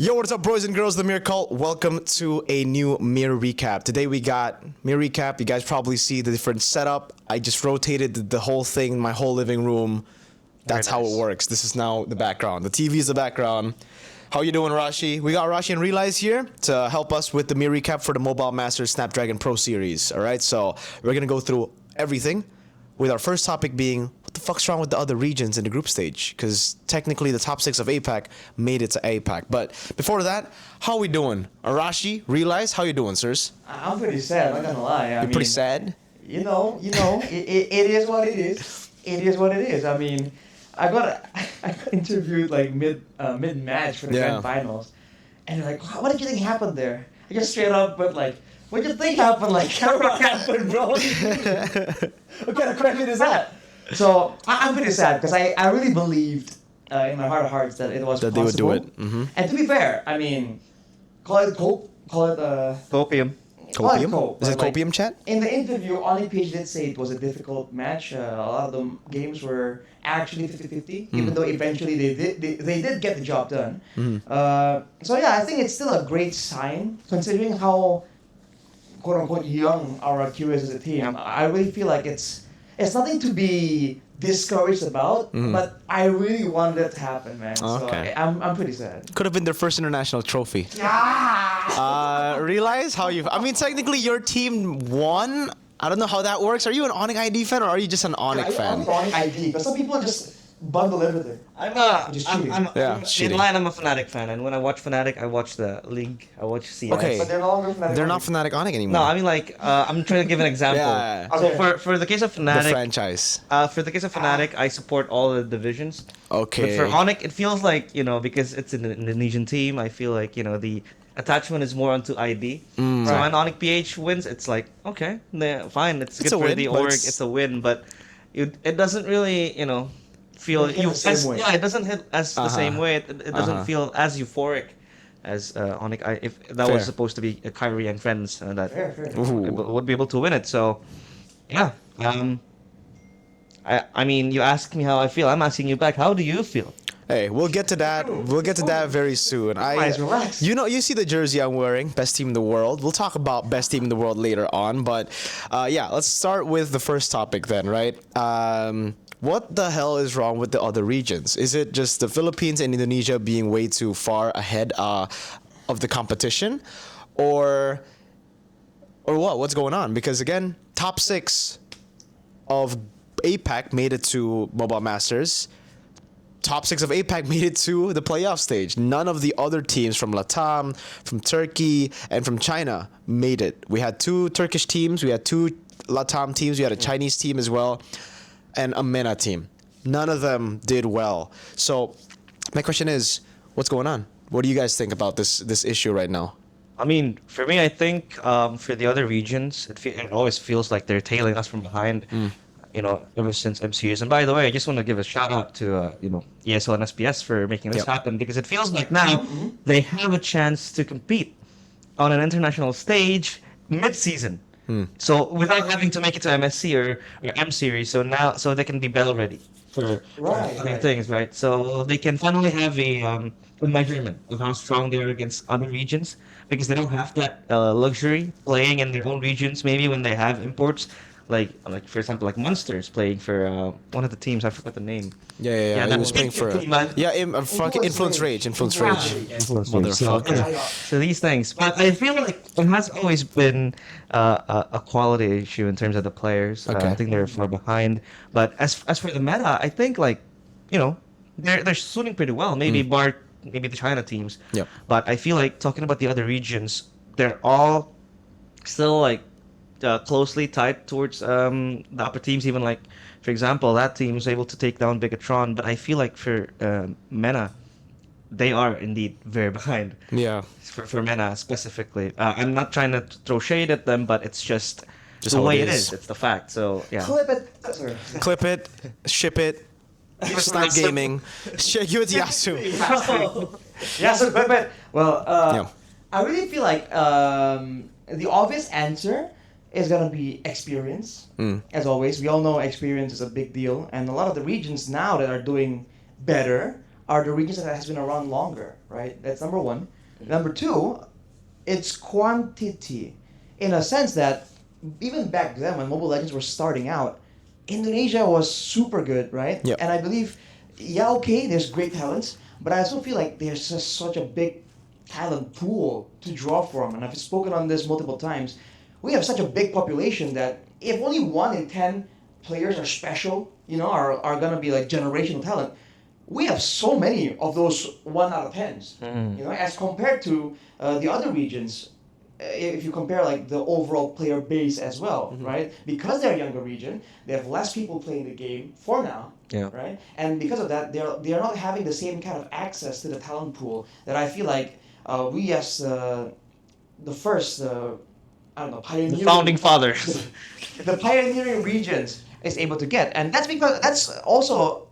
Yo, what's up, boys and girls? The MIRCULT. Welcome to a new Mir recap. Today we got Mir recap. You guys probably see the different setup. I just rotated the whole thing, my whole living room. That's how it works. This is now the background. The TV is the background. How you doing, Arashi? We got Arashi and Realize here to help us with the Mir recap for the Mobile Masters Snapdragon Pro Series. All right, so we're gonna go through everything, with our first topic being what the fuck's wrong with the other regions in the group stage? Because technically the top 6 of APAC made it to APAC. But before that, how we doing? Arashi, Realize, how you doing, sirs? I'm pretty sad, I'm not gonna lie. You're pretty sad? You know, it is what it is. It is what it is. I mean, I got interviewed like mid-match for the grand finals. And they're like, what did you think happened there? I just straight up, but like, what do you think happened? Like, what happened, bro? What kind of question is that? So I'm pretty sad because I really believed in my heart of hearts that it was that possible. they would do it. Mm-hmm. And to be fair, I mean, call it copium. Copium? Is it like, copium, chat? In the interview, ONIC PH did say it was a difficult match. A lot of the games were actually 50-50, even though eventually they did get the job done. So yeah, I think it's still a great sign considering how quote-unquote young RRQ is as a team. I really feel like it's nothing to be discouraged about, but I really want that to happen, man. Okay. So I'm pretty sad. Could have been their first international trophy. Yeah. Realize how you... I mean, technically your team won. I don't know how that works. Are you an ONIC ID fan or are you just an ONIC fan? I'm ONIC ID, but some people just bundle everything. I'm cheating. in line. I'm a Fnatic fan, and when I watch Fnatic, I watch the league. I watch CS. Okay. But they're no longer Fnatic. They're not Fnatic ONIC anymore. No, I mean like I'm trying to give an example. Yeah. Okay. So for the case of Fnatic, The franchise. for the case of Fnatic, I support all the divisions. Okay. But for ONIC, it feels like because it's an Indonesian team. I feel like the attachment is more onto ID. So when ONIC PH wins, it's like okay, fine, it's good for the org. It's a win, but it doesn't really feel it doesn't hit as the same way. It doesn't feel as euphoric as ONIC. If that was supposed to be Kyrie and friends that would be able to win it. So yeah, I mean, you asked me how I feel. I'm asking you back. How do you feel? Hey, we'll get to that. We'll get to that very soon. Relax. You see the jersey I'm wearing, best team in the world. We'll talk about best team in the world later on, but yeah, let's start with the first topic then, right? What the hell is wrong with the other regions? Is it just the Philippines and Indonesia being way too far ahead of the competition, or what? What's going on? Because again, top 6 of APAC made it to Mobile Masters. Top 6 of APAC made it to the playoff stage. None of the other teams from LATAM, from Turkey, and from China made it. We had 2 Turkish teams, we had 2 LATAM teams, we had a Chinese team as well, and a MENA team. None of them did well. So my question is, what's going on? What do you guys think about this issue right now? I mean, for me, I think for the other regions, it always feels like they're tailing us from behind. Ever since MCUs. And by the way, I just want to give a shout out to ESL and SPS for making this happen, because it feels like now they have a chance to compete on an international stage mid-season. So without having to make it to MSC or M series, so they can be battle ready for things, right? So they can finally have a measurement of how strong they are against other regions, because they don't have that luxury playing in their own regions. Maybe when they have imports. Like for example, like Monsters playing for one of the teams. I forgot the name. Yeah. He was playing for fucking Influence Rage. So these things, but I feel like it has always been a quality issue in terms of the players. I think they're far behind. But as for the meta, I think they're shooting pretty well. Maybe maybe the China teams. Yep. But I feel like talking about the other regions, they're all still like. Closely tied towards the upper teams. Even like, for example, that team was able to take down Bigetron, but I feel like for MENA, they are indeed very behind. Yeah. For MENA specifically, I'm not trying to throw shade at them, but it's just the way it is. It's the fact. So yeah. Clip it. Ship it. Snipe gaming. Give it to Yasu. Yasu, clip it. Well, I really feel like the obvious answer is going to be experience. As always, we all know experience is a big deal, and a lot of the regions now that are doing better are the regions that has been around longer, right? That's number one. Number two, it's quantity, in a sense that even back then when Mobile Legends were starting out, Indonesia was super good, right? Yep. And I believe, yeah, okay, there's great talents, but I also feel like there's just such a big talent pool to draw from. And I've spoken on this multiple times. We have such a big population that if only 1 in 10 players are special, are going to be like generational talent, we have so many of those 1 out of 10s, as compared to the other regions. If you compare like the overall player base as well, right? Because they're a younger region, they have less people playing the game for now, right? And because of that, they're not having the same kind of access to the talent pool that I feel like we as the first, pioneering, The founding fathers. the pioneering regions is able to get, and that's also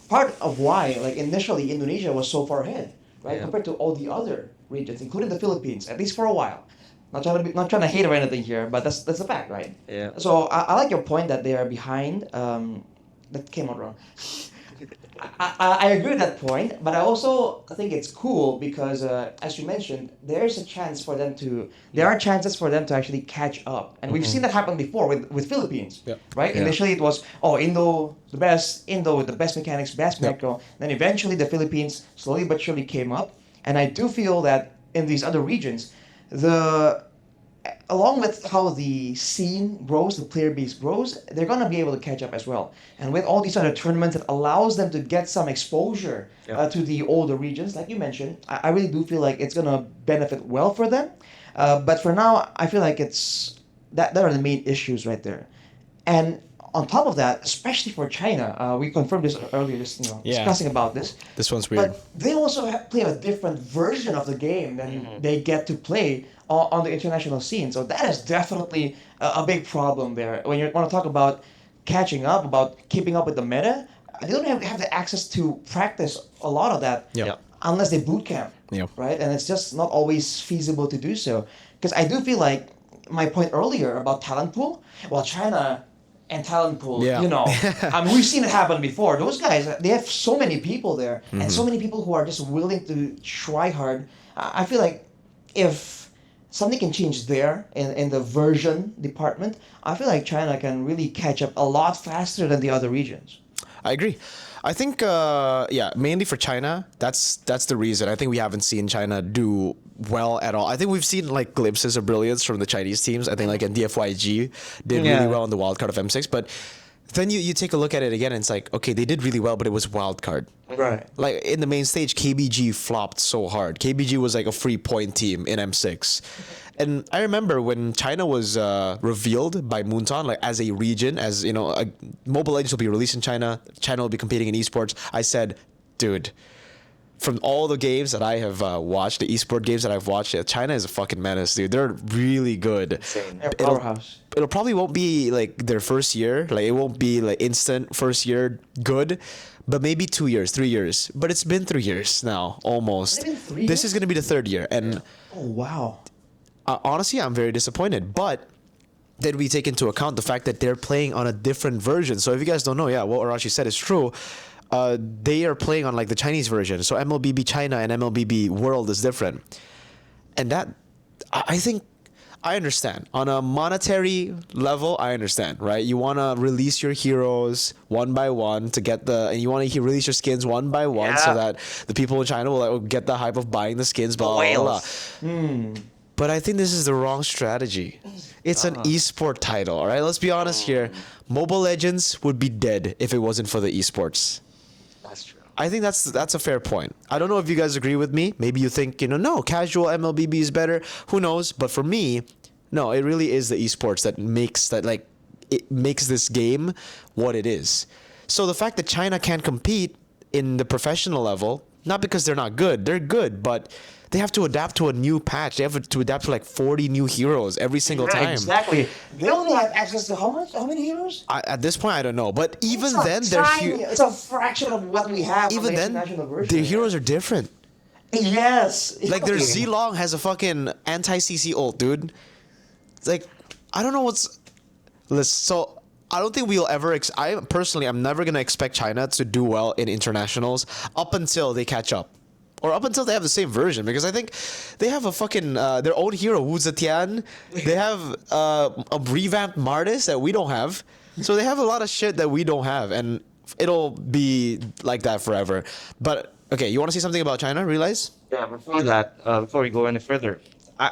part of why like initially Indonesia was so far ahead, right? Yeah. Compared to all the other regions, including the Philippines, at least for a while. Not trying to hate or anything here, but that's the fact, right? Yeah. So I like your point that they are behind. That came out wrong. I agree with that point, but I also think it's cool because, as you mentioned, there are chances for them to actually catch up, and we've seen that happen before with Philippines, Yeah. right? Yeah. Initially, it was Indo with the best mechanics, best Mirko. Then eventually, the Philippines slowly but surely came up, and I do feel that in these other regions, along with how the scene grows, the player base grows, they're going to be able to catch up as well. And with all these other tournaments, it allows them to get some exposure to the older regions. Like you mentioned, I really do feel like it's going to benefit well for them. But for now, I feel like that are the main issues right there. And on top of that, especially for China, we confirmed this earlier, discussing about this. This one's weird. But they also play a different version of the game than they get to play on the international scene. So that is definitely a big problem there. When you want to talk about catching up, about keeping up with the meta, they don't have the access to practice a lot of that Yeah. unless they boot camp, Yeah. right? And it's just not always feasible to do so. Because I do feel like my point earlier about talent pool, well, China and talent pool, Yeah. I mean, we've seen it happen before. Those guys, they have so many people there, and so many people who are just willing to try hard. I feel like if something can change there in the version department, I feel like China can really catch up a lot faster than the other regions. I agree. I think, mainly for China, that's the reason. I think we haven't seen China do well at all. I think we've seen like glimpses of brilliance from the Chinese teams. I think like in DFYG did really well in the wild card of M6, but then you take a look at it again and it's like, okay, they did really well, but it was wild card. Right. Like in the main stage, KBG flopped so hard. KBG was like a 3-point team in M6. And I remember when China was revealed by Moonton, like as a region, as Mobile Legends will be released in China, China will be competing in esports. I said, dude, from all the games that I have watched, the esport games that I've watched, China is a fucking menace, dude. They're really good. Insane. They're powerhouse. It'll probably won't be like their first year. Like it won't be like instant first year good, but maybe 2 years, 3 years. But it's been 3 years now, almost. Has it been 3 This years? is gonna be the third year, and Oh, wow. honestly, I'm very disappointed. But then we take into account the fact that they're playing on a different version. So if you guys don't know, what Arashi said is true. They are playing on like the Chinese version. So MLBB China and MLBB World is different. And that, I think, I understand. On a monetary level, I understand, right? You want to release your heroes one by one to get and you want to release your skins one by one so that the people in China will get the hype of buying the skins, blah, blah, blah. But I think this is the wrong strategy. It's an esport title, all right? Let's be honest here. Mobile Legends would be dead if it wasn't for the esports. That's true. I think that's a fair point. I don't know if you guys agree with me. Maybe you think, no, casual MLBB is better. Who knows? But for me, no, it really is the esports that makes this game what it is. So the fact that China can't compete in the professional level, not because they're not good, they're good, but they have to adapt to a new patch. They have to adapt to like 40 new heroes every single time. Exactly. They only have access to how many heroes? At this point, I don't know. But even then, it's a fraction of what we have. even on the then, international version. their heroes are different. Yes. Like their Z-Long has a fucking anti-CC ult, dude. It's like, I don't know what's... So I don't think we'll ever. I personally, I'm never gonna expect China to do well in internationals up until they catch up, or up until they have the same version. Because I think they have a fucking their own hero, Wu Zetian. They have a revamped Martis that we don't have. So they have a lot of shit that we don't have, and it'll be like that forever. But okay, you want to say something about China? Realize? Yeah, before that, before we go any further, I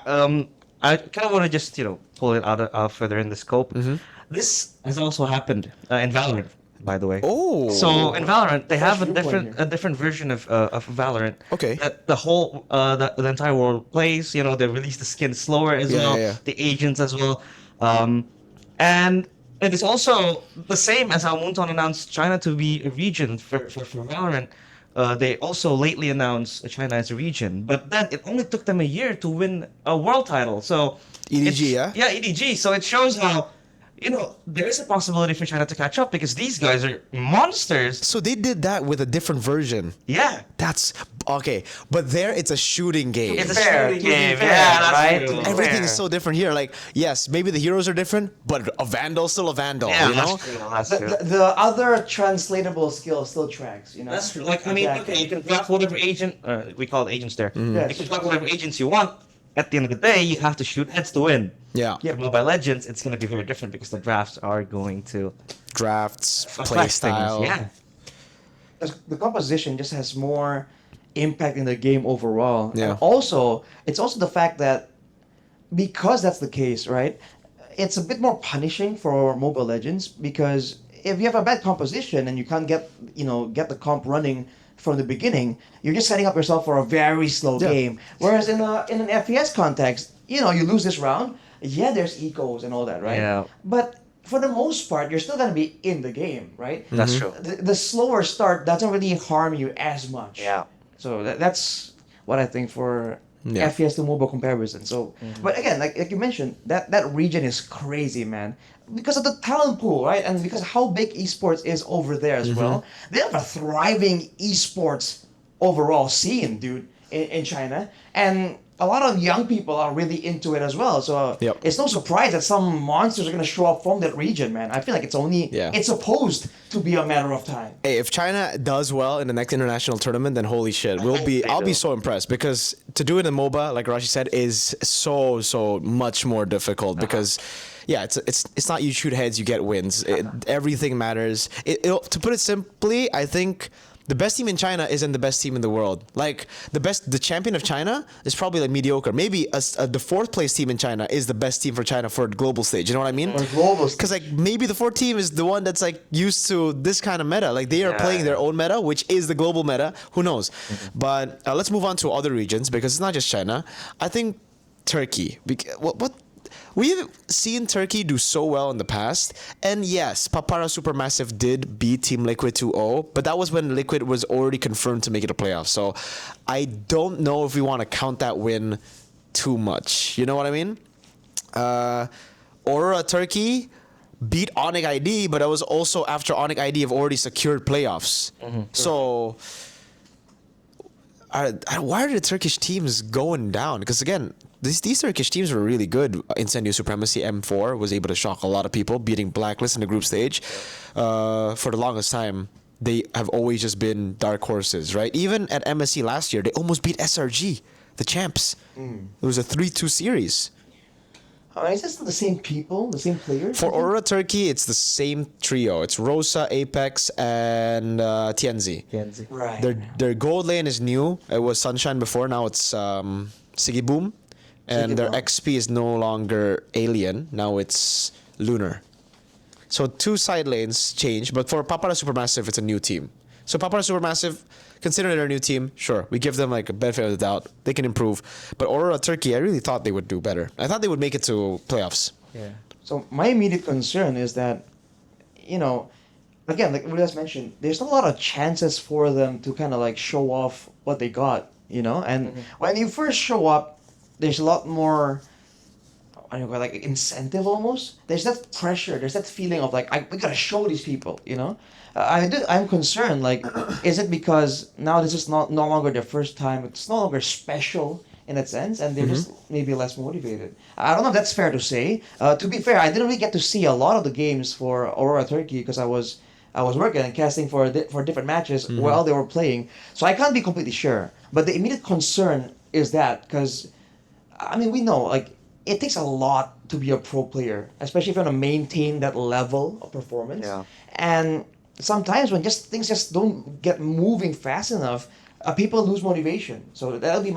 kind of want to just pull it out further in the scope. This has also happened in Valorant, by the way. Oh. So in Valorant, they have a Fresh viewpoint different version of Valorant. Okay. That the whole the entire world plays. They release the skins slower as Yeah, well, yeah, yeah. the agents as well, and it is also the same as how Moonton announced China to be a region for Valorant. They also lately announced China as a region, but then it only took them a year to win a world title. So EDG, yeah? Yeah, EDG. So it shows how, there is a possibility for China to catch up because these guys are monsters. So they did that with a different version. Yeah. That's okay, but there it's a shooting game. It's a fair, shooting to be game. fair, Yeah, that's right? true. To be Everything fair. is so different here. Like, yes, maybe the heroes are different, but a Vandal's still a Vandal, Yeah, you know? that's true. That's The, true. the other translatable skill still tracks, That's true. Like, I mean, Exactly. okay, you can draft whatever agent, we call it agents there. Yes. You can draft whatever agents you want. At the end of the day, you have to shoot heads to win. Yeah. Yeah. For Mobile Legends, it's going to be very different because the drafts are going to Drafts, play affect things. style. Yeah. The composition just has more impact in the game overall. Yeah. And also, it's also the fact that because that's the case, right? It's a bit more punishing for Mobile Legends because if you have a bad composition and you can't get the comp running from the beginning, you're just setting up yourself for a very slow Yeah. game. Whereas in an FPS context, you lose this round. Yeah, there's ecos and all that, right? Yeah. But for the most part, you're still gonna be in the game, right? That's true. The slower start doesn't really harm you as much. Yeah. So that's what I think for Yeah. FPS to mobile comparison. So, but again, like you mentioned, that region is crazy, man, because of the talent pool, right? And because how big esports is over there as well. They have a thriving esports overall scene, dude, in China, and a lot of young people are really into it as well. So Yep. it's no surprise that some monsters are gonna show up from that region, man. I feel like it's supposed to be a matter of time. Hey, if China does well in the next international tournament, then holy shit, I'll be so impressed because to do it in MOBA, like Arashi said, is so much more difficult because yeah, it's not you shoot heads, you get wins. Everything matters. To put it simply, I think the best team in China isn't the best team in the world. Like the champion of China is probably like mediocre. Maybe the fourth place team in China is the best team for China for global stage. You know what I mean? Or global stage. Because like maybe the fourth team is the one that's like used to this kind of meta. Like they are Yeah, playing their yeah. own meta, which is the global meta. Who knows? But let's move on to other regions because it's not just China. I think Turkey. What we've seen Turkey do so well in the past, and yes, Papara Supermassive did beat Team Liquid 2-0, but that was when Liquid was already confirmed to make it a playoff. So I don't know if we want to count that win too much. You know what I mean? Aurora Turkey beat ONIC ID, but it was also after ONIC ID have already secured playoffs. So why are the Turkish teams going down? Because again, these Turkish teams were really good. Incendio Supremacy M4 was able to shock a lot of people, beating Blacklist in the group stage. For the longest time, they have always just been dark horses, right? Even at MSC last year, they almost beat SRG, the champs. It was a 3-2 series. Is this the same people, the same players? For Aurora Turkey, it's the same trio. It's Rosa, Apex, and Tianzi. Right. Their gold lane is new. It was Sunshine before. Now it's Sigiboom. And their Sigiboom. XP is no longer Alien. Now it's Lunar. So two side lanes change. But for Papara Supermassive, it's a new team. So Papara Supermassive, consider they're a new team. Sure, we give them like a benefit of the doubt. They can improve. But Aurora Turkey, I really thought they would do better. I thought they would make it to playoffs. Yeah. So my immediate concern is that, again, like Williams mentioned, there's not a lot of chances for them to kind of like show off what they got, And when you first show up, there's a lot more, I don't know, like incentive almost. There's that pressure. There's that feeling of like, we gotta show these people, I'm concerned. Like, is it because now this is no longer their first time? It's no longer special in that sense, and they're just maybe less motivated. I don't know if that's fair to say. To be fair, I didn't really get to see a lot of the games for Aurora Turkey because I was working and casting for different matches while they were playing, so I can't be completely sure. But the immediate concern is that because, I mean, we know like it takes a lot to be a pro player, especially if you want to maintain that level of performance. Yeah. And sometimes when things just don't get moving fast enough, people lose motivation. So that'll be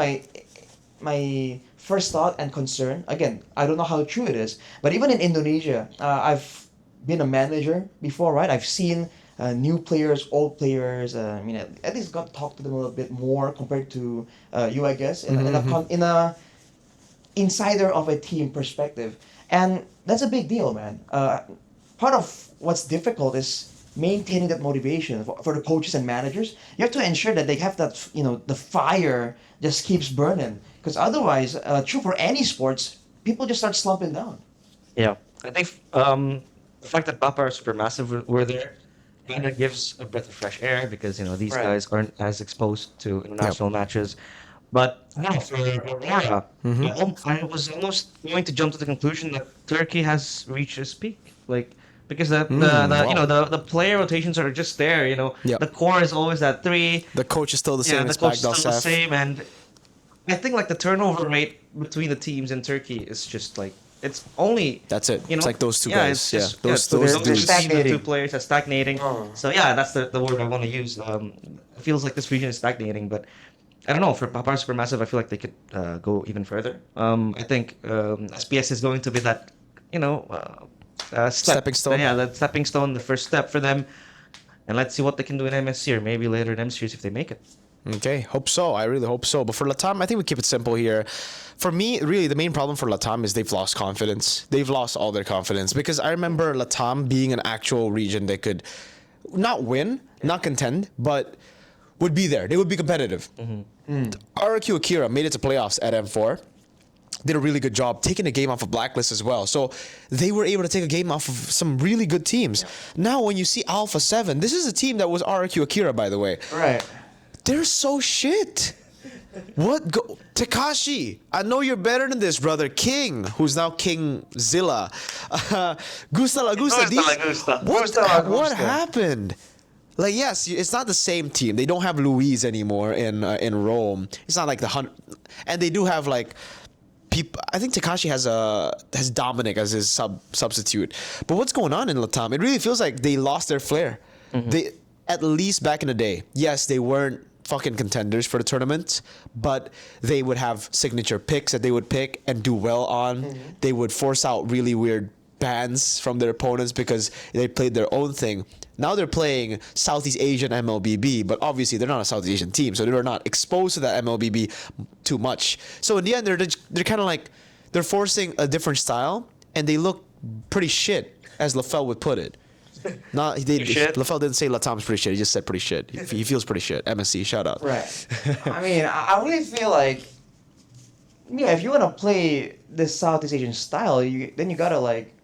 my first thought and concern. Again, I don't know how true it is, but even in Indonesia, I've been a manager before, right? I've seen new players, old players. I mean, at least got to talk to them a little bit more compared to you, I guess, in a insider of a team perspective, and that's a big deal, man. Part of what's difficult is maintaining that motivation for the coaches and managers. You have to ensure that they have that, the fire just keeps burning, because otherwise, true for any sports, people just start slumping down. Yeah, I think the fact that Papa are Supermassive were there kind of gives a breath of fresh air because these Right. guys aren't as exposed to international matches. But yeah, for Aurora, I was almost going to jump to the conclusion that Turkey has reached its peak, like because the wow. the player rotations are just there. Yep. The core is always at 3. The coach is still the Yeah, same the as coach is still the Bagdal same, and I think like the turnover rate between the teams in Turkey is just like it's only That's it. It's like those two yeah, guys. it's just Those so those they're dudes. teams, the stagnating. 2 players are stagnating. So yeah, that's the word I want to use. It feels like this region is stagnating, but I don't know. For Papar Supermassive, I feel like they could go even further. I think SPS is going to be that Stepping stone. Yeah, that stepping stone, the first step for them. And let's see what they can do in MSC or maybe later in M Series if they make it. Okay, hope so. I really hope so. But for LATAM, I think we keep it simple here. For me, really, the main problem for LATAM is they've lost confidence. They've lost all their confidence because I remember LATAM being an actual region that could not win, not contend, but would be there. They would be competitive. RRQ Akira made it to playoffs at M4. Did a really good job taking a game off of Blacklist as well. So they were able to take a game off of some really good teams. Now, when you see Alpha 7, this is a team that was RRQ Akira, by the way. Right. They're so shit. What? Takashi, I know you're better than this, brother. King, who's now King Zilla. Gusta La Gusta. Gusta La Gusta. Gusta La Gusta. What happened? Like, yes, it's not the same team. They don't have Luis anymore in Rome. It's not like the hunt, and they do have like people. I think Takashi has Dominic as his substitute. But what's going on in LATAM? It really feels like they lost their flair. They, at least back in the day, yes, they weren't fucking contenders for the tournament, but they would have signature picks that they would pick and do well on. They would force out really weird bans from their opponents because they played their own thing. Now they're playing Southeast Asian MLBB, but obviously they're not a Southeast Asian team, so they're not exposed to that MLBB too much. So in the end, they're kind of like they're forcing a different style, and they look pretty shit, as LaFell would put it. Not Shit? LaFell didn't say LATAM's pretty shit. He just said pretty shit. He feels pretty shit. MSC, shout out. Right. I mean, I really feel like, yeah, if you want to play this Southeast Asian style, then you gotta like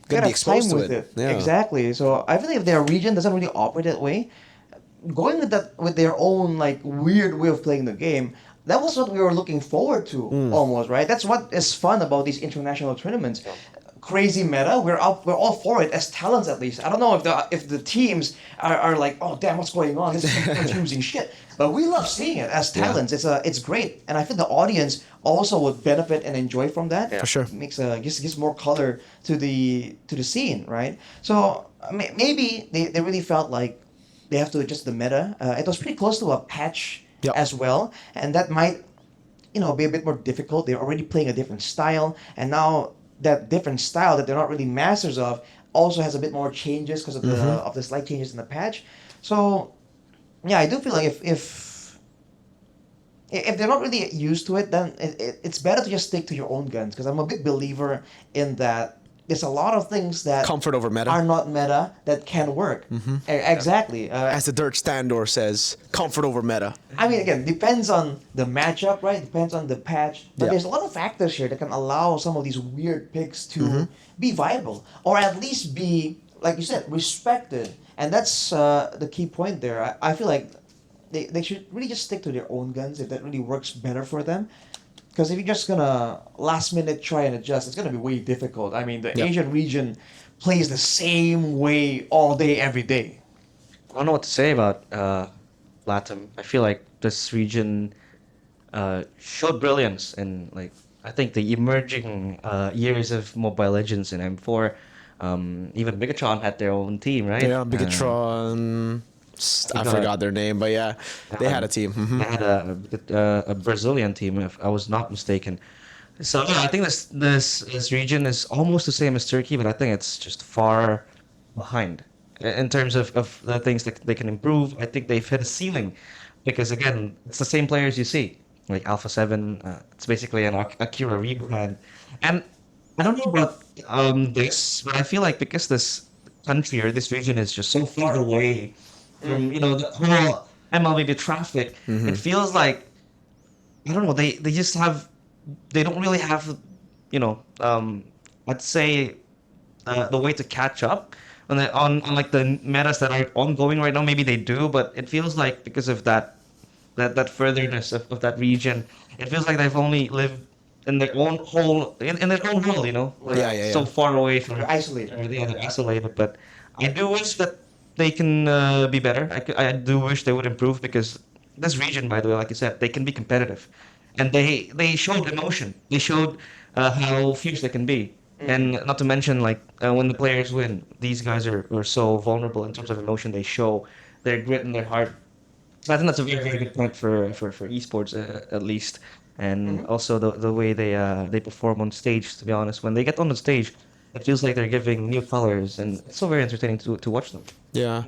Gotta be have time exposed to with it. Yeah. Exactly. So I feel like if their region doesn't really operate that way, going with their own like weird way of playing the game, that was what we were looking forward to almost, right? That's what is fun about these international tournaments. Crazy meta, we're all for it as talents at least. I don't know if the teams are like, oh damn, what's going on? This is confusing shit. But we love seeing it as talents. It's great, and I think the audience also would benefit and enjoy from that. For sure. It makes gives more color to the scene, right? So maybe they really felt like they have to adjust the meta. It was pretty close to a patch as well, and that might be a bit more difficult. They're already playing a different style, and now that different style that they're not really masters of also has a bit more changes because of the slight changes in the patch. So yeah, I do feel like if they're not really used to it, then it's better to just stick to your own guns, because I'm a big believer in that. There's a lot of things that Comfort over meta. are not meta that can work. Exactly. As the Dirt Standor says, comfort over meta. I mean, again, depends on the matchup, right? Depends on the patch. But there's a lot of factors here that can allow some of these weird picks to be viable, or at least be, like you said, respected. And that's the key point there. I feel like they should really just stick to their own guns if that really works better for them. Because if you're just gonna last minute try and adjust, it's gonna be way difficult. I mean, the Yeah. Asian region plays the same way all day, every day. I don't know what to say about LATAM. I feel like this region showed brilliance in like I think the emerging years of Mobile Legends in M4. Even Bigetron had their own team, right? Yeah, Bigetron. I think, forgot their name, but yeah, they had a team. They had a Brazilian team, if I was not mistaken. So yeah, I think this region is almost the same as Turkey, but I think it's just far behind in terms of the things that they can improve. I think they've hit a ceiling because again, it's the same players you see, like Alpha 7. It's basically an Akira rebrand, and I don't know about this, but I feel like because this country or this region is just so far away from the whole MLBB traffic, it feels like I don't know. They just have they don't really have I'd say the way to catch up on like the metas that are ongoing right now. Maybe they do, but it feels like because of that furtherness of that region, it feels like they've only lived in their own whole in their own world, like Yeah. so far away from They're isolated. they're isolated. But I do wish that they can be better. I do wish they would improve because this region, by the way, like you said, they can be competitive, and they showed emotion. They showed how fierce they can be, and not to mention like when the players win, these guys are so vulnerable in terms of emotion. They show their grit and their heart. So I think that's a very good point for esports at least, and also the way they perform on stage. To be honest, when they get on the stage, it feels like they're giving new colors, and it's so very entertaining to watch them. Yeah.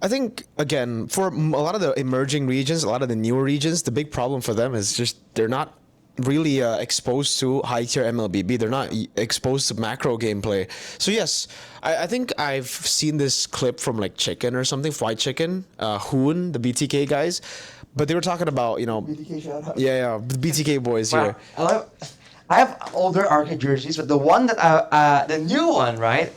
I think, again, for a lot of the emerging regions, a lot of the newer regions, the big problem for them is just they're not really exposed to high tier MLBB. They're not exposed to macro gameplay. So, yes, I think I've seen this clip from like Chicken or something, Fried Chicken, Hoon, the BTK guys. But they were talking about, BTK shout out. yeah, the BTK boys Wow. here. I have older arcade jerseys, but the one that the new one, right?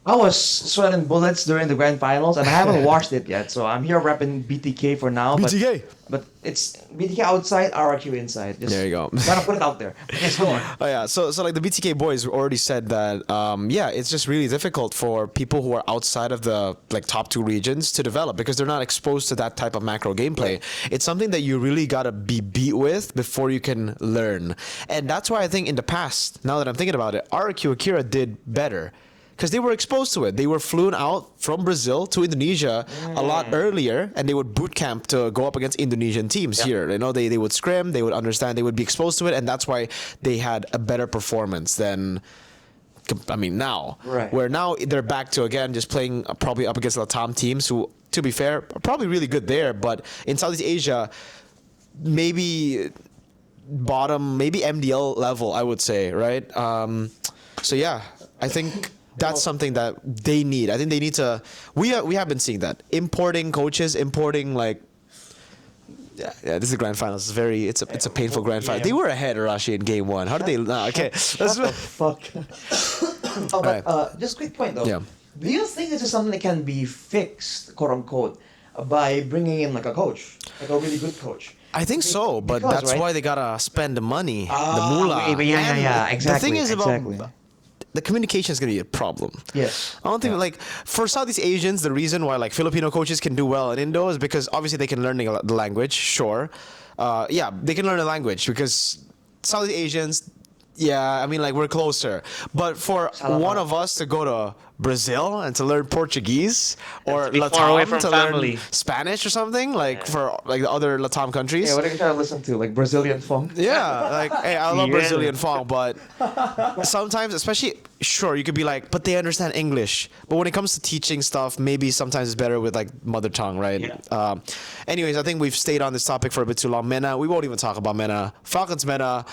I was sweating bullets during the grand finals, and I haven't watched it yet. So I'm here repping BTK for now. BTK. But it's BTK outside, RRQ inside. Just There you go. Gotta put it out there. Yes, go on. Oh yeah, so like the BTK boys already said that yeah, it's just really difficult for people who are outside of the like top two regions to develop because they're not exposed to that type of macro gameplay. It's something that you really gotta be beat with before you can learn, and that's why I think in the past, now that I'm thinking about it, RRQ Akira did better. Because they were exposed to it. They were flown out from Brazil to Indonesia a lot earlier, and they would boot camp to go up against Indonesian teams here. They would scrim, they would understand, they would be exposed to it, and that's why they had a better performance than, now. Right. Where now they're back to, again, just playing probably up against LATAM teams who, to be fair, are probably really good there, but in Southeast Asia, maybe bottom, maybe MDL level, I would say, right? So yeah, I think that's something that they need. I think they need to. We have been seeing that importing coaches, importing like. Yeah, this is the grand finals. It's a painful grand final. They were ahead, Arashi, in game one. How did they? Okay, What the fuck? Just quick point though. Yeah. Do you think this is something that can be fixed, quote unquote, by bringing in like a coach, like a really good coach? I think so, but Because, that's right? why they gotta spend the money, the moolah. Yeah, And exactly. The thing is about exactly. the communication is going to be a problem. Yes. I don't think like for Southeast Asians, the reason why like Filipino coaches can do well in Indo is because obviously they can learn the language. Sure, yeah, they can learn the language because Southeast Asians. Yeah, we're closer. But for one of us to go to Brazil and to learn Portuguese or to be far away LATAM from to family. learn Spanish or something for like the other LATAM countries. Yeah, what are you trying to listen to? Like Brazilian funk? Yeah, like, hey, I love Yeah. Brazilian funk, but sometimes, especially, sure, you could be like, but they understand English. But when it comes to teaching stuff, maybe sometimes it's better with like mother tongue, right? Yeah. Anyways, I think we've stayed on this topic for a bit too long. MENA, we won't even talk about MENA. Falcons MENA.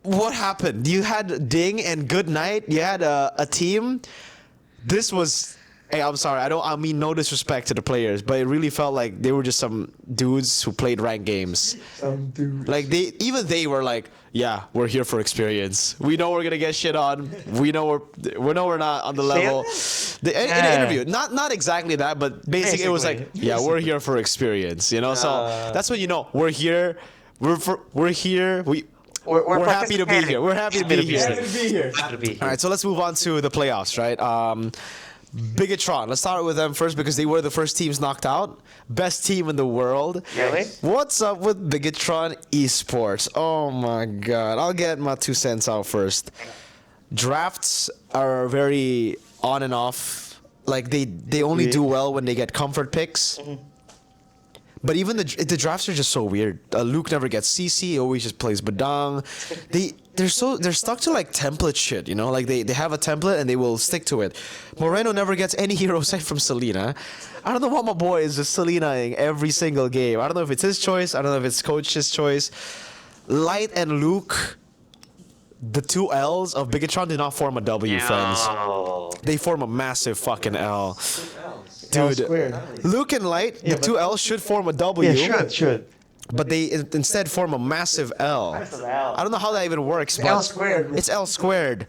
What happened? You had Ding and Good Night. You had a team. This was Hey, I'm sorry. I mean no disrespect to the players, but it really felt like they were just some dudes who played ranked games. Some dude. Like they were like, yeah, we're here for experience. We know we're gonna get shit on. We know we're not on the level. In an interview, not exactly that, but basically it was like, yeah, we're here for experience. You know, so that's when you know we're here. We're here. We're happy to be here. We're happy to be here. All right, so let's move on to the playoffs, right? Bigetron. Let's start with them first because they were the first teams knocked out. Best team in the world. Really? What's up with Bigetron Esports? Oh my god. I'll get my 2 cents out first. Drafts are very on and off. Like they only do well when they get comfort picks. But even the drafts are just so weird. Luke never gets CC. He always just plays Badang. They're stuck to like template shit, you know. Like they have a template and they will stick to it. Moreno never gets any hero aside from Selena. I don't know what my boy is just Selena-ing every single game. I don't know if it's his choice. I don't know if it's coach's choice. Light and Luke, the 2 L's of Bigetron did not form a W, friends. They form a massive fucking L. Dude, Luke and Light, the 2 L's should form a W. Yeah, should. But they instead form a massive L. I don't know how that even works. But L squared. It's L squared.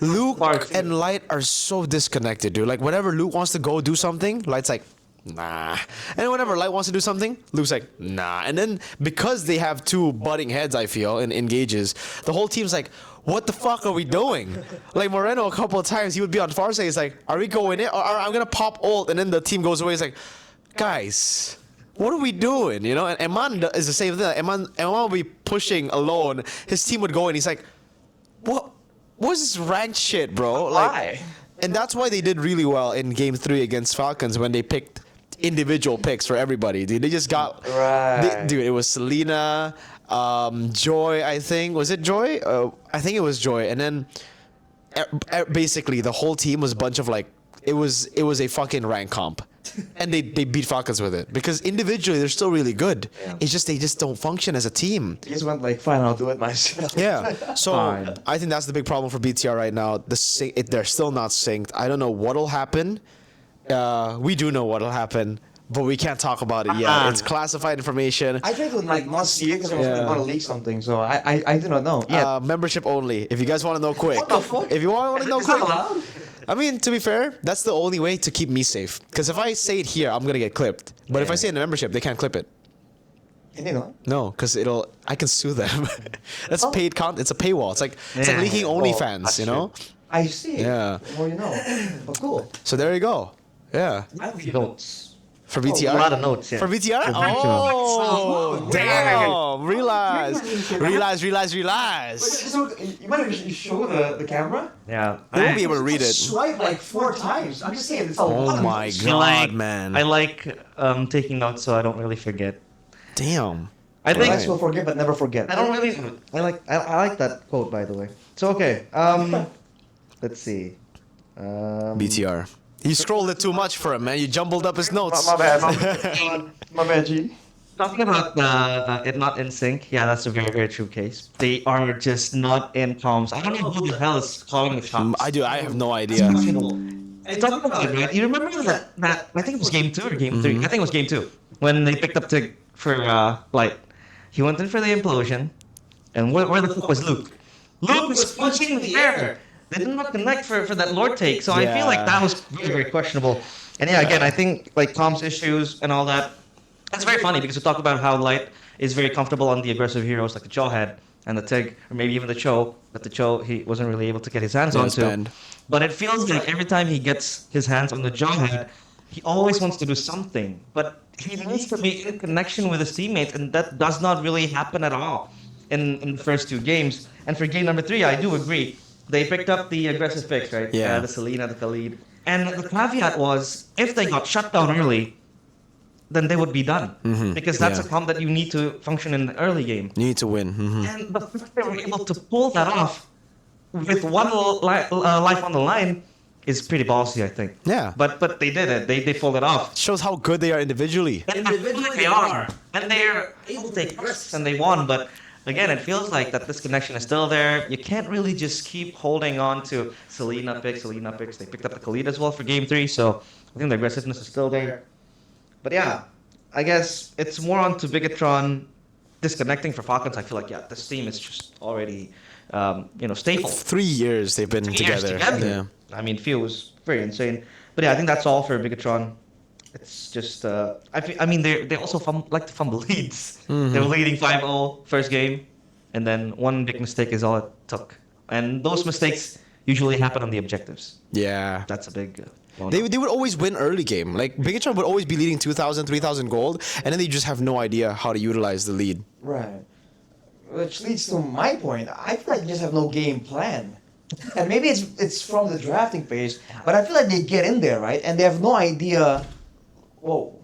Luke and Light are so disconnected, dude. Like, whenever Luke wants to go do something, Light's like, nah. And whenever Light wants to do something, Luke's like, nah. And then, because they have 2 butting heads, I feel, in engages, the whole team's like, what the fuck are we doing? Like, Moreno, a couple of times, he would be on far side. He's like, are we going in? Or I'm going to pop ult. And then the team goes away. He's like, guys, what are we doing? You know? And Eman is the same thing. Eman will be pushing alone. His team would go in. He's like, what's this ranked shit, bro? Like, Why? and that's why they did really well in Game 3 against Falcons when they picked individual picks for everybody. Dude, they just got... Dude, it was Selena... Joy, I think. Was it Joy? I think it was Joy. And then basically the whole team was a bunch of like, it was a fucking rank comp. And they beat Falcons with it. Because individually they're still really good. Yeah. It's just they just don't function as a team. He just went like, fine, I'll do it myself. Yeah. So I think that's the big problem for BTR right now. They're still not synced. I don't know what'll happen. We do know what'll happen. But we can't talk about it yet. It's classified information. I tried to like not see it because I was going to leak something, so I do not know. Yeah. Membership only. If you guys want to know quick. What the fuck? If you want to know Is that quick. allowed? I mean, to be fair, that's the only way to keep me safe. Because if I say it here, I'm gonna get clipped. But if I say it in the membership, they can't clip it. Can you know? No, because I can sue them. That's paid content. It's a paywall. It's like leaking OnlyFans, you know? I see. Yeah. The more you know. But cool. So there you go. Yeah. I have notes. For BTR? A lot of notes, yeah. For BTR? Oh, damn. Realize. So you might have show the camera. Yeah. They won't be able to read it. Swipe like 4 times. I'm just saying it's a Oh lot. my god, man. I like taking notes so I don't really forget. Damn. I think Alex will forget but never forget. I don't really. I like that quote, by the way. So okay. Let's see. BTR. You scrolled it too much for him, man. You jumbled up his notes. My bad. My bad, Gene. Talking about it not in sync, yeah, that's a very, very true case. They are just not in comms. I don't know who the hell is calling the shots. I have no idea. And talking about it, right? You remember that I think it was game 2 or game 3. I think it was game 2 when they picked up Tig for Light. He went in for the implosion, and where the fuck was Luke? Luke was punching in the air. They did not connect for that Lord take, so I feel like that was very, very questionable. And yeah, again, I think like comms issues and all that. That's very funny because we talk about how Light is very comfortable on the aggressive heroes like the Jawhead and the Tig, or maybe even the Cho. But the Cho, he wasn't really able to get his hands onto. But it feels like every time he gets his hands on the Jawhead, he always wants to do something. But he needs to be in connection with his teammates, and that does not really happen at all in the first 2 games. And for game number 3, I do agree. They picked up the aggressive picks, right? Yeah. The Selena, the Khalid. And the caveat was, if they got shut down early, then they would be done. Because that's a comp that you need to function in the early game. You need to win. And the fact they were able to pull that off with one life on the line is pretty ballsy, I think. Yeah. But they did it. They pulled it off. Shows how good they are individually. And individually they are. And they're able to take risks and they won. But again, it feels like that this connection is still there. You can't really just keep holding on to Selena picks. They picked up the Khalid as well for game 3, so I think the aggressiveness is still there. But yeah, I guess it's more onto Bigetron disconnecting for Falcons. I feel like, yeah, this team is just already, stable. 3 years they've been 3 years together. Yeah. I mean, feels very insane. But yeah, I think that's all for Bigetron. It's just, I mean, they also like to fumble leads. They were leading 5-0 first game, and then one big mistake is all it took. And those mistakes usually happen on the objectives. Yeah. That's a big. They would always win early game. Like Bigetron would always be leading 2,000, 3,000 gold, and then they just have no idea how to utilize the lead. Right. Which leads to my point. I feel like they just have no game plan. And maybe it's from the drafting phase, but I feel like they get in there, right? And they have no idea. Whoa.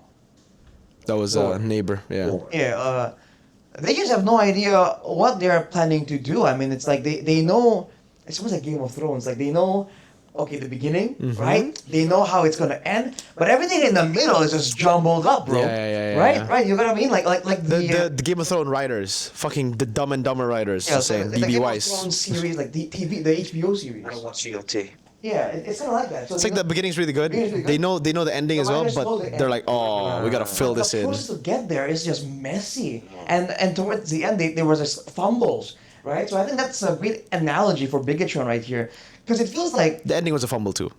That was a neighbor. Yeah. Yeah. They just have no idea what they're planning to do. I mean, it's like they know. It's almost like Game of Thrones. Like they know. Okay, the beginning, right? They know how it's gonna end, but everything in the middle is just jumbled up, bro. Yeah. Right. You know what I mean? Like The Game of Thrones writers, fucking the Dumb and Dumber writers, yeah, saying the DB Game of Weiss. Thrones series, like the HBO series. I don't watch GLT. Yeah, it's kind of like that. So It's like the beginning's really good. Beginning's really good. They know the ending The as well, writers know but the they're end. like, oh, we gotta fill this the in. process to get there is just messy, and towards the end there was just fumbles, right? So I think that's a great analogy for Bigetron right here, because it feels like The ending was a fumble too.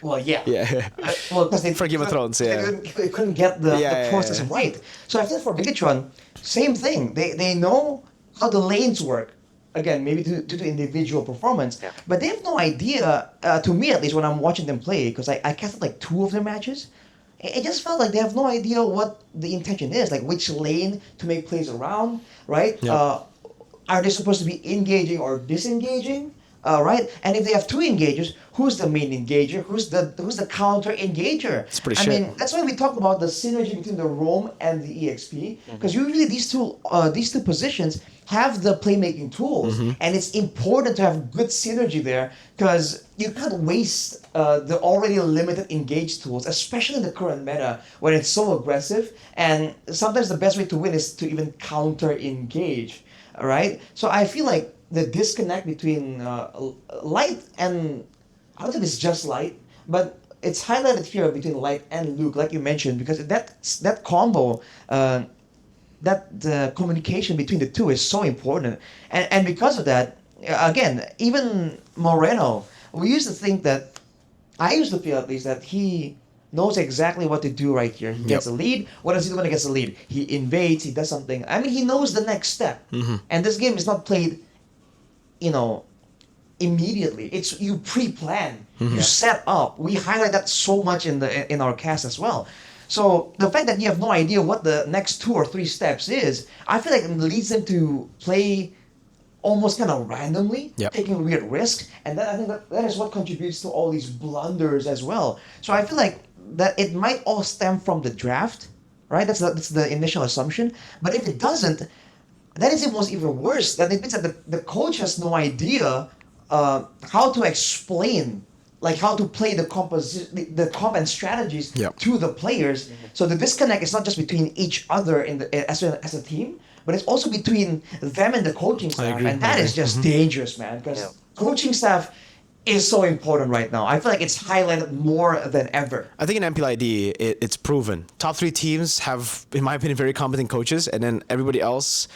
well, yeah. Yeah. Well, because they For Game of Thrones, yeah. they couldn't get the process right. So I think for Bigetron, same thing. They know how the lanes work. Again, maybe due to individual performance, but they have no idea. To me, at least, when I'm watching them play, because I casted like 2 of their matches, it just felt like they have no idea what the intention is, like which lane to make plays around, right? Yeah. Are they supposed to be engaging or disengaging? Right? And if they have 2 engagers, who's the main engager? Who's the counter engager? It's pretty I shit. mean, that's why we talk about the synergy between the roam and the EXP, because usually these two positions have the playmaking tools, and it's important to have good synergy there, because you can't waste the already limited engage tools, especially in the current meta when it's so aggressive. And sometimes the best way to win is to even counter engage. All right, so I feel like the disconnect between Light and I don't think it's just Light, but it's highlighted here between Light and Luke, like you mentioned, because that combo, the communication between the two is so important, and because of that, again, even Moreno, we used to think that, I used to feel at least that he knows exactly what to do right here. He gets a lead. What does he do when he gets a lead? He invades. He does something. I mean, he knows the next step. And this game is not played, immediately. It's you pre-plan. You set up. We highlight that so much in our cast as well. So the fact that you have no idea what the next 2 or 3 steps is, I feel like it leads them to play almost kind of randomly, taking weird risks, and I think that is what contributes to all these blunders as well. So I feel like that it might all stem from the draft, right? That's the initial assumption. But if it doesn't, that is almost even worse. That it means that the coach has no idea how to explain, like how to play the comp and strategies to the players. So the disconnect is not just between each other as a team, but it's also between them and the coaching staff, and that is just dangerous, man. Because coaching staff is so important right now. I feel like it's highlighted more than ever. I think in MPLID, it's proven. Top 3 teams have, in my opinion, very competent coaches, and then everybody else,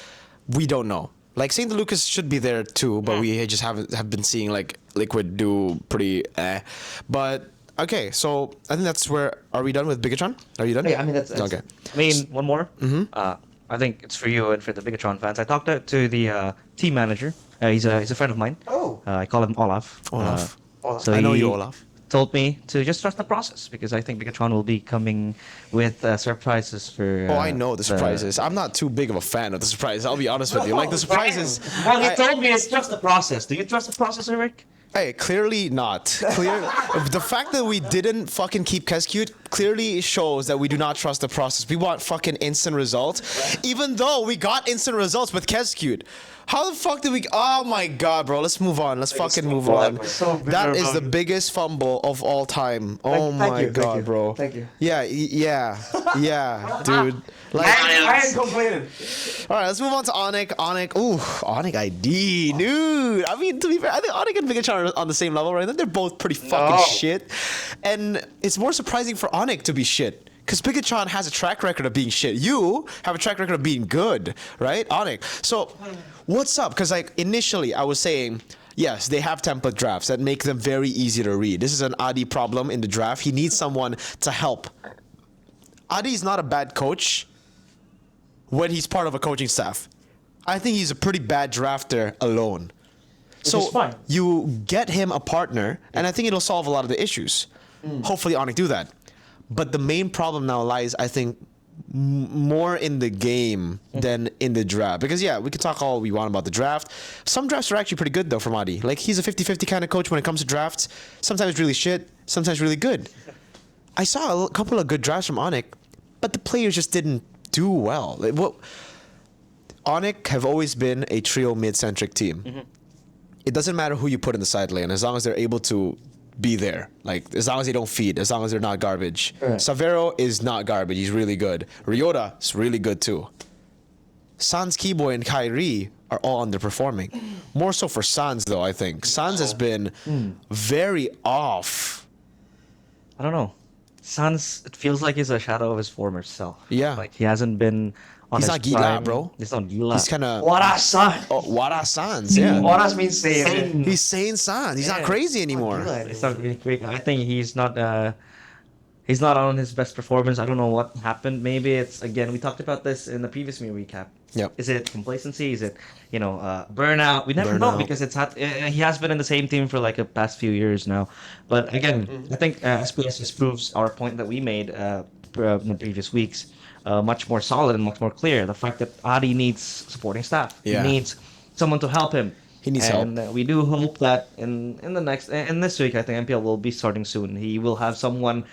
we don't know. Like St. Lucas should be there too, but we just have been seeing like Liquid do pretty But okay, so I think that's where, are we done with Bigetron? Are you done? Yeah, I mean that's okay. I mean, one more. I think it's for you and for the Bigetron fans. I talked to the team manager. He's a friend of mine. Oh. I call him Olaf. Olaf. So I know he you, Olaf. told me to just trust the process, because I think Bigetron will be coming with surprises for. I know the surprises. I'm not too big of a fan of the surprises. I'll be honest with you. Like the surprises. Well, he told me it's just the process. Do you trust the process, Eric? Hey, clearly not. The fact that we didn't fucking keep Kescute clearly shows that we do not trust the process. We want fucking instant results, even though we got instant results with Kescute. How the fuck did we? Oh my god, bro. Let's move on. Let's fucking move on. So That is the biggest fumble of all time. Oh Thank my you, thank god, you, bro. thank you. Yeah, dude. Like, I ain't complaining. all right, let's move on to ONIC. ONIC ID, dude. I mean, to be fair, I think ONIC and Bigetron are on the same level, right? They're both pretty fucking No. shit. And it's more surprising for ONIC to be shit. Because Bigetron has a track record of being shit. You have a track record of being good, right? ONIC. So, what's up? Because, like, initially I was saying, yes, they have template drafts that make them very easy to read. This is an Adi problem in the draft. He needs someone to help. Adi is not a bad coach when he's part of a coaching staff. I think he's a pretty bad drafter alone. Which is fine. You get him a partner, and I think it'll solve a lot of the issues. Hopefully, ONIC do that. But the main problem now lies, I think, more in the game than in the draft. Because, yeah, we can talk all we want about the draft. Some drafts are actually pretty good, though, from Adi. Like, he's a 50-50 kind of coach when it comes to drafts. Sometimes really shit, sometimes really good. I saw a couple of good drafts from ONIC, but the players just didn't do well. Like, ONIC have always been a trio mid-centric team. It doesn't matter who you put in the side lane, as long as they're able to be there. Like, as long as they don't feed, as long as they're not garbage. Right. Savero is not garbage. He's really good. Ryota is really good too. Sans, Keyboy, and Kyrie are all underperforming. More so for Sans, though, I think. Sans has been very off. I don't know. Sans, it feels like he's a shadow of his former self. Yeah. Like he hasn't been on He's his not Gila, prime. bro. He's not Gila. He's kind of... What a son. Oh, Wara Sans, yeah. What means saying? He's saying Sans. He's not Yeah. crazy anymore. It's not really quick. I think he's not on his best performance. I don't know what happened. Maybe it's, again, we talked about this in the previous meal recap. Yep. Is it complacency? Is it, burnout? We never know Burnout. because he has been in the same team for like the past few years now. But again, I think SPS just proves our point that we made in the previous weeks. Much more solid and much more clear. The fact that Adi needs supporting staff. Yeah. He needs someone to help him. He needs and, help. we do hope that in this week, I think MPL will be starting soon. He will have someone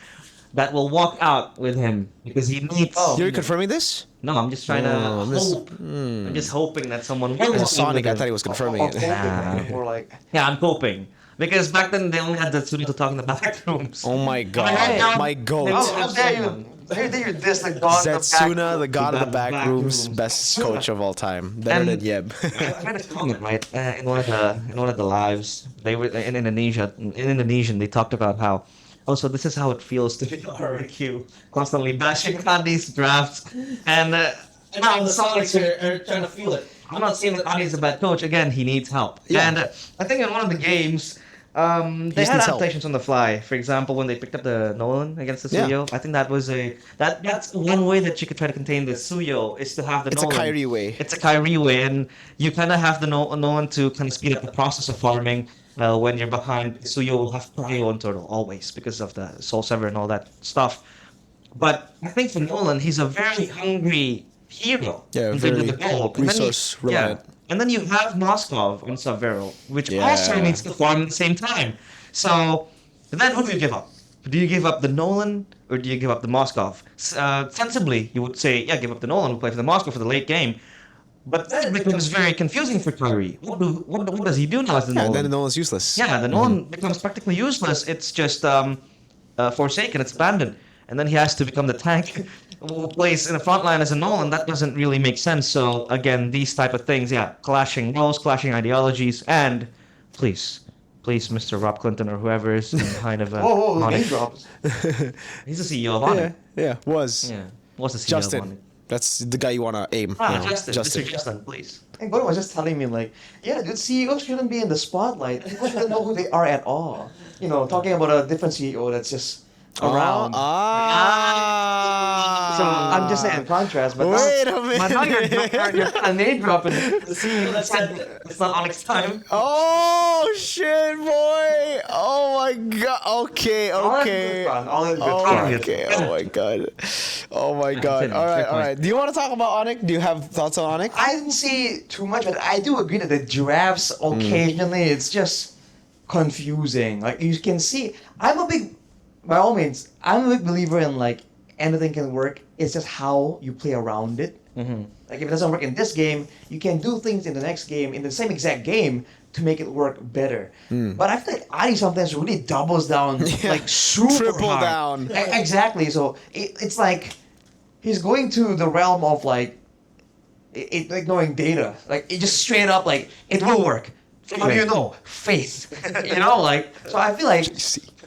that will walk out with him because he needs. You're confirming this? No, I'm just trying to Oh, hope. I'm just hoping that someone will. Oh, walk Sonic, I with thought he him. was confirming it. Or like, Yeah, I'm hoping because back then they only had the studio to talk in the back rooms. Oh my Hey, god. My goat. how dare you? How dare you diss the god of the Zetsuna, the back? god of the back back rooms, rooms. best coach of all time. Better than And- Yeb. I read a comment right in one of the lives. They were in Indonesia. In Indonesian, they talked about how. Oh, so this is how it feels to be RRQ, constantly bashing on these drafts, and now the Sonics are trying to feel it. I'm not saying that Adi's a bad coach. Again, he needs help. Yeah. And I think in one of the games, they just had needs help. adaptations on the fly. For example, when they picked up the Nolan against the Yeah. Suyo, I think that was that's one way that you could try to contain the Suyo is to have the It's a Nolan. Kyrie way. It's a Kyrie way, and you kind of have the Nolan to kind of speed up the process of farming. When you're behind, Suyo will have prio on turtle always because of the Soul Sever and all that stuff. But I think for Nolan, he's a very hungry hero. Yeah, in terms of very the goal. And then resource reliant. And then you have Moskov on Savero, which Yeah. also needs to farm at the same time. So then who do you give up? Do you give up the Nolan or do you give up the Moskov? Sensibly, you would say, yeah, give up the Nolan, we'll play for the Moskov for the late game. But then it becomes very confusing for Kyrie. What does he do now as the Yeah, Nolan? then no one's useless. Yeah, the Nolan becomes practically useless. It's just forsaken, it's abandoned. And then he has to become the tank who plays in the front line as a Nolan. That doesn't really make sense. So, again, these type of things, yeah, clashing roles, clashing ideologies, and please, Mr. Rob Clinton or whoever is behind of Whoa, ONIC. name drops. He's the CEO of ONIC. Yeah, was. Yeah. What's the CEO Justin. of ONIC? That's the guy you want to aim. you know, Justin. Mr. Justin, please. And Gordon was just telling me, like, yeah, dude, CEOs shouldn't be in the spotlight. People shouldn't know who they are at all. You know, talking about a different CEO that's just around. So I'm just saying in contrast, but Wait now, a minute. But now you're kind of name dropping the CEO. That's it's not ONIC's time. Oh shit, boy! Oh my god. Okay, okay. All in good Oh, fun. okay. Oh my god. Oh my god. Finish, All right, fair all point. right. Do you want to talk about ONIC? Do you have thoughts on ONIC? I didn't see too much, but I do agree that the giraffes occasionally it's just confusing. Like you can see, by all means, I'm a big believer in like anything can work. It's just how you play around it. Like if it doesn't work in this game, you can do things in the next game, in the same exact game, to make it work better. But I feel like Adi sometimes really doubles down, like super Triple hard. down. Exactly. So it's like he's going to the realm of like ignoring data. Like it just straight up like it will work. How do you know? Faith. Like so. I feel like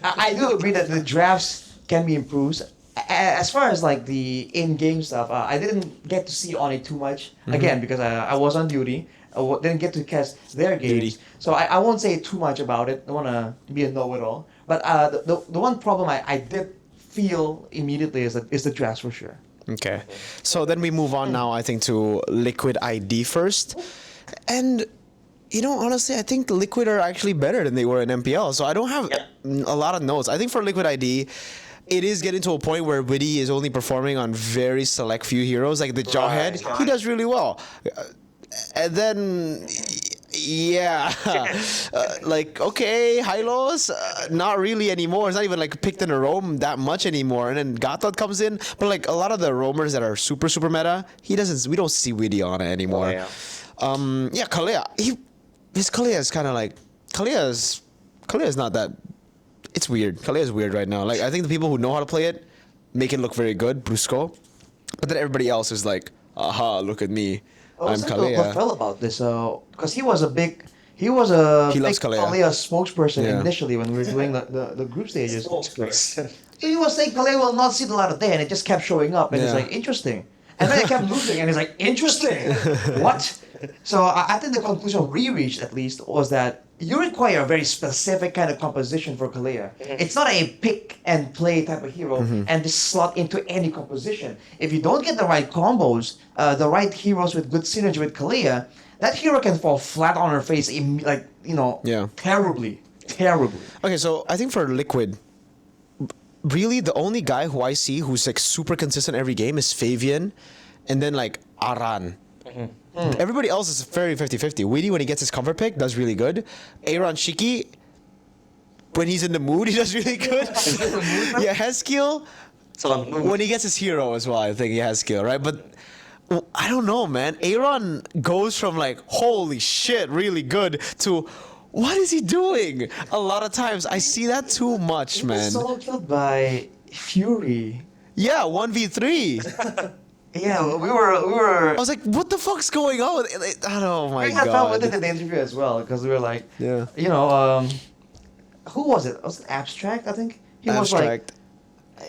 I do agree that the drafts can be improved. As far as like the in-game stuff, I didn't get to see on it too much again because I was on duty. Didn't get to catch their games, Duty. so I won't say too much about it. I don't want to be a know-it-all. But the one problem I did feel immediately is the drafts for sure. Okay. So then we move on now, I think, to Liquid ID first. And, honestly, I think Liquid are actually better than they were in MPL. So I don't have a lot of notes. I think for Liquid ID, it is getting to a point where Witty is only performing on very select few heroes. Like the Jawhead, he does really well. And then, okay, Hylos, not really anymore. It's not even like picked in a roam that much anymore. And then Gatot comes in, but like a lot of the roamers that are super meta, we don't see Witty on it anymore. Kalea, his Kalea is kind of like, Kalea is not that, it's weird. Kalea is weird right now. Like I think the people who know how to play it make it look very good, Brusco. But then everybody else is like, aha, look at me. I'm Kalea. What felt about this? Because he was a big loves Kalea. Kalea spokesperson Yeah. initially when we were doing the group stages. He was saying Kalea will not see the light of day, and it just kept showing up, and it's Yeah. like interesting. And then it kept losing, and it's like interesting. What? So I think the conclusion we reached at least was that you require a very specific kind of composition for Kalea. It's not a pick and play type of hero and just slot into any composition. If you don't get the right combos, the right heroes with good synergy with Kalea, that hero can fall flat on her face, terribly. Okay, so I think for Liquid, really the only guy who I see who's like super consistent every game is Fabian, and then like Aran. Everybody else is very 50-50. Weedy, when he gets his comfort pick, does really good. Aaron Shiki, when he's in the mood, he does really good. Heskill, when he gets his hero as well, I think he has skill, right? But I don't know, man. Aaron goes from like, holy shit, really good, to what is he doing? A lot of times, I see that too much, He was man. solo killed by Fury. Yeah, 1v3. Yeah, we were. I was like, what the fuck's going on? Oh my We had fun with it god. in the interview as well because we were like, Yeah. who was it? Was it Abstract? I think he was like, Abstract.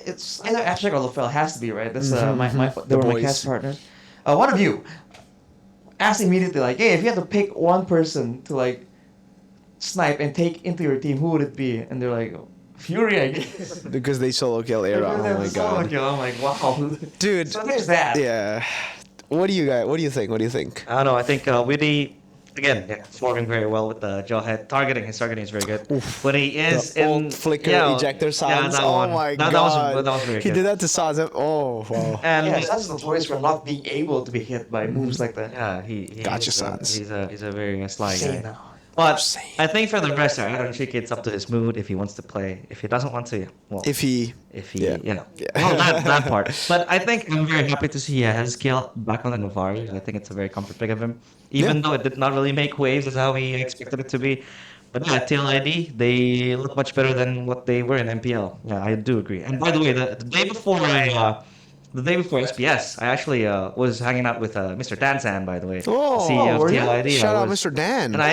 it's either Abstract or LaFell. Has to be right. That's they were my boys. cast partners. One of you asked immediately like, hey, if you had to pick one person to like snipe and take into your team, who would it be? And they're like, Fury, I guess. Because they solo kill Era. Oh my god. I'm like, wow, Dude. So there's that. Yeah. What do you think? What do you think? I don't know. I think Witty, again, performing very well with the Jawhead. His targeting is very good. When he is The in old flicker ejector Yeah, sounds. that Oh one. my that, god. That was very He good. did that to Sans. Oh wow. And Yeah, that's notorious for not being able to be hit by moves like that. yeah, he Gotcha, he's, Sans. he's a very sly Insane guy. now. But Insane. I think for the rest, I don't think it's up to his mood if he wants to play. If he doesn't want to, well, If he yeah. Yeah. Well, that part. But I think I'm very happy to see skill back on the Navari. I think it's a very comfort pick of him, even Yeah. though it did not really make waves as how we expected it to be. But yeah, TLID, they look much better than what they were in MPL. Yeah, I do agree. And by the way, the day before the day before SPS, I actually was hanging out with Mr. Dansan, by the way, Oh, CEO were of you? TLID. Shout I out was- Mr. Dan. And I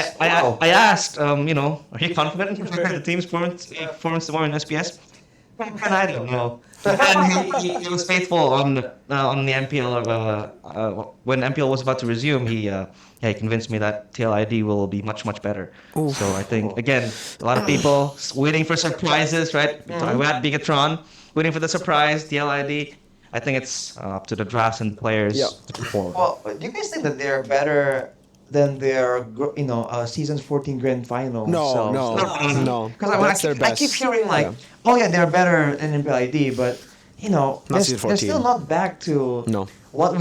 asked, are you confident in the team's performance tomorrow in SPS? And I don't know. And he was faithful on the MPL when MPL was about to resume. He convinced me that TLID will be much better. So I think again, a lot of people waiting for surprises, right? We had Bigetron waiting for the surprise. TLID. I think it's up to the drafts and players Yep. to perform. Well, do you guys think that they're better than their season's 14 grand final? No. Because That's their I best. keep hearing like, oh yeah, they're better than MPLID, but they're season 14. still not back to No. what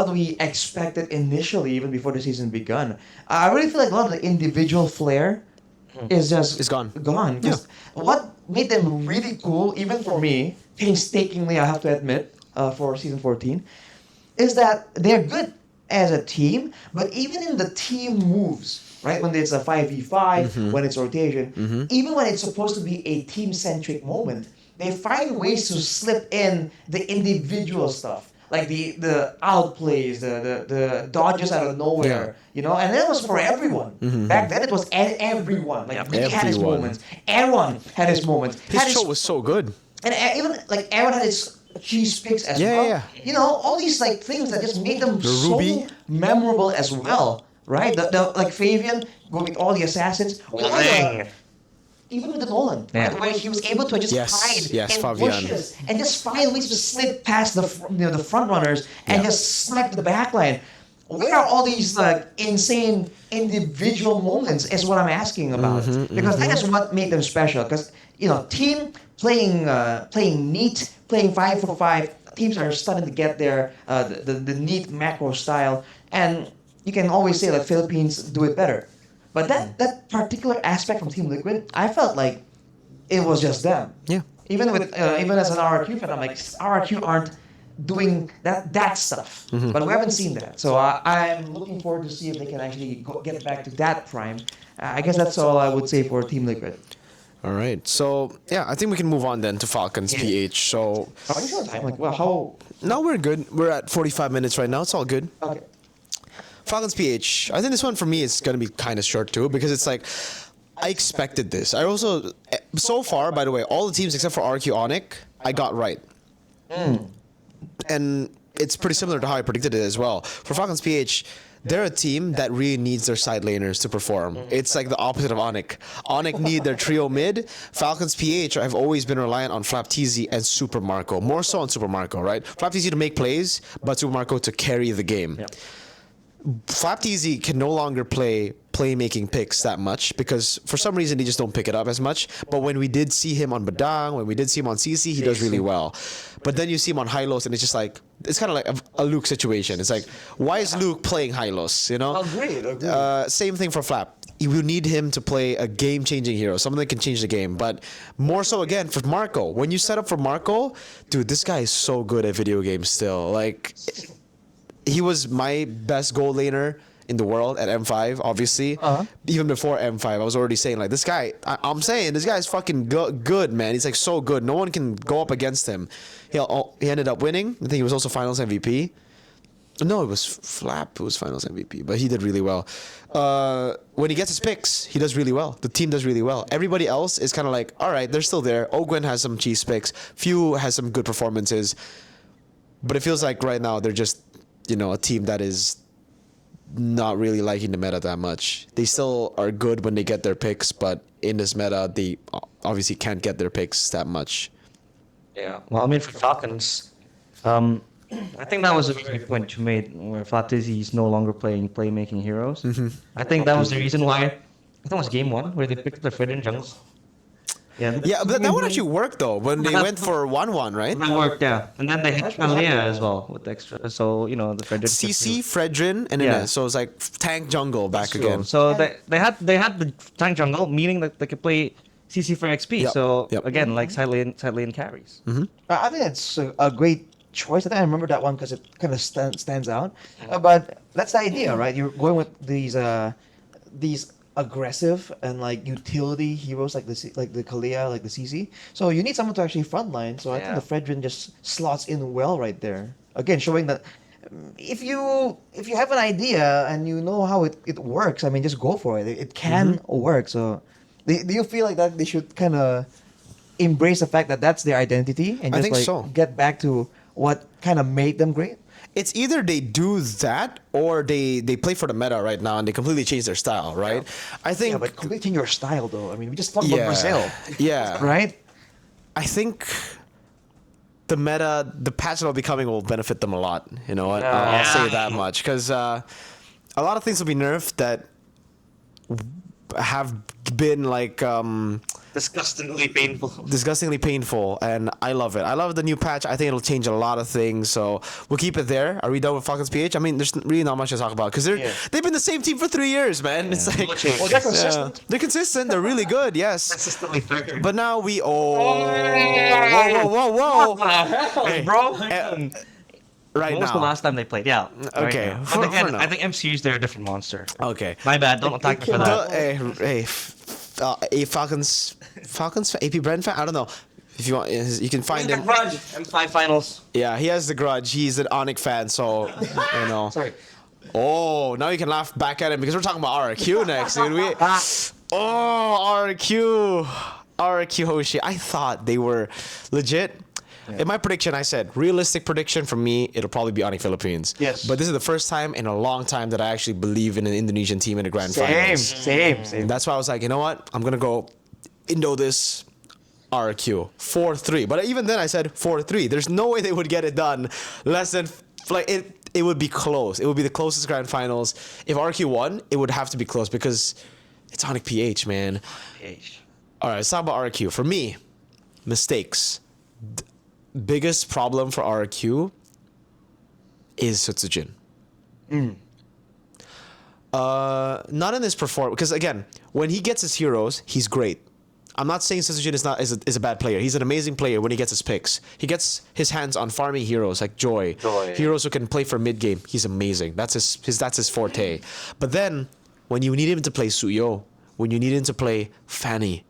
we expected initially, even before the season begun. I really feel like a lot of the individual flair is just It's gone. Gone. Just what made them really cool, even for me, painstakingly, I have to admit, for season 14, is that they're good as a team, but even in the team moves, right? When it's a 5v5, when it's rotation, even when it's supposed to be a team-centric moment, they find ways to slip in the individual stuff. Like the outplays, the dodges out of nowhere, you know, and that was for everyone. Back then, it was everyone. Like Ricky had his Everyone. moments, Aaron had his moments. His had show was so good. and even like Aaron had his cheese picks as Yeah, well. yeah. You know, all these like things that just made them so Ruby. memorable as well, right? The like Fabian going with all the assassins, or even with the Nolan, right? Where he was able to just hide Yes, in Fabian. bushes and just find ways to slip past the front runners and just snipe the back line. Where are all these like insane individual moments? Is what I'm asking about, because that is what made them special. Because you know, team playing neat, playing 5-for-5. Teams are starting to get there. The neat macro style, and you can always say that Philippines do it better. But that particular aspect from Team Liquid, I felt like it was just them. Yeah. Even with even as an RRQ fan, I'm like RRQ aren't doing that stuff. But we haven't seen that, so I'm looking forward to see if they can actually get back to that prime. I guess that's all I would say for Team Liquid. All right. So, yeah, I think we can move on then to Falcons PH. So, Are you sure time? Like, well, how? no, we're good. We're at 45 minutes right now. It's all good. Okay. Falcons PH. I think this one for me is going to be kind of short too, because it's like, I expected this. I also, so far, by the way, all the teams except for RRQ ONIC, I got right. And it's pretty similar to how I predicted it as well. For Falcons PH, they're a team that really needs their side laners to perform. It's like the opposite of ONIC. ONIC need their trio mid. Falcons PH have always been reliant on FlapTZ and Super Marco. More so on Super Marco, right? FlapTZ to make plays, but Super Marco to carry the game. FlapTZ can no longer play playmaking picks that much because for some reason they just don't pick it up as much. But when we did see him on Badang, when we did see him on CC, he does really well. But then you see him on Hylos and it's just like, it's kind of like a Luke situation. It's like, why is Luke playing Hylos, you know? Agreed. Same thing for Flap. You need him to play a game-changing hero, someone that can change the game. But more so again for Marco. When you set up for Marco, dude, this guy is so good at video games still. Like, he was my best goal laner in the world at M5, obviously. Even before M5, I was already saying, like, this guy, I'm saying, this guy is fucking good, man. He's, like, so good. No one can go up against him. He ended up winning. I think he was also Finals MVP. No, it was Flap who was Finals MVP, but he did really well. When he gets his picks, he does really well. The team does really well. Everybody else is kind of like, all right, they're still there. Ogwen has some cheese picks. Few has some good performances. But it feels like right now they're just, you know, a team that is not really liking the meta that much. They still are good when they get their picks, but in this meta, they obviously can't get their picks that much. Yeah. Well, I mean, for Falcons, I think that was a very good point you made, where FlapTZ is no longer playing playmaking heroes. I think that was the reason why. I think it was game one where they picked up the Fred jungle. Yeah, but that one actually worked though when they went for 1-1, right? That worked, yeah. And then they had Malia as well with extra. So, you know, the Fred. CC, Fredrin, and Ines. So it's like tank jungle back again. So they had the tank jungle, meaning that they could play CC for XP. Yep. So Yep. again, like side lane carries. I think it's a great choice. I think I remember that one because it kind of stands out. But that's the idea, right? You're going with these aggressive and like utility heroes like the Kalia, like the CC. So you need someone to actually frontline. So I think the Fredrin just slots in well right there. Again, showing that if you have an idea and you know how it works, I mean, just go for it. It can work. So do you feel like that they should kind of embrace the fact that that's their identity and I just think like so. get back to what kind of made them great? It's either they do that or they play for the meta right now and they completely change their style, right? I think. Yeah, but completing your style though. I mean, we just talked about Brazil. Yeah. Right? I think the meta, the patch that'll be coming will benefit them a lot. You know what? I'll say that much. Because a lot of things will be nerfed that have been like Disgustingly painful. disgustingly painful, and I love it. I love the new patch. I think it'll change a lot of things, so we'll keep it there. Are we done with Falcons PH? I mean, there's really not much to talk about because they've been the same team for 3 years, man. It's like Well, they're consistent. they're consistent. They're really good. Yes, Consistently third. but now we whoa. Hey, bro. right When was now. the last time they played? Yeah. Okay, Right now. for But again, now. I think MCUs, they're a different monster. Okay. My bad. Don't attack me for that. A Falcons AP Brand fan. I don't know if you want. You can find him. M5 finals. Yeah, he has the grudge. He's an ONIC fan, so you know. Sorry. Oh, now you can laugh back at him because we're talking about RRQ next, dude. RRQ Hoshi. I thought they were legit. In my prediction, I said realistic prediction for me, it'll probably be ONIC Philippines. Yes. But this is the first time in a long time that I actually believe in an Indonesian team in the grand finals. Same. That's why I was like, you know what? I'm gonna go Indo this RRQ 4-3. But even then, I said 4-3. There's no way they would get it done less than like it. It would be close. It would be the closest grand finals. If RRQ won, it would have to be close because it's ONIC PH, man. All right, let's talk about RRQ. For me, mistakes. Biggest problem for RRQ is Sutsujin. Not in his performance, because again, when he gets his heroes, he's great. I'm not saying Sutsujin is a bad player. He's an amazing player when he gets his picks. He gets his hands on farming heroes like Joy. Heroes who can play for mid game. He's amazing. That's his forte. But then when you need him to play Suyo, when you need him to play Fanny,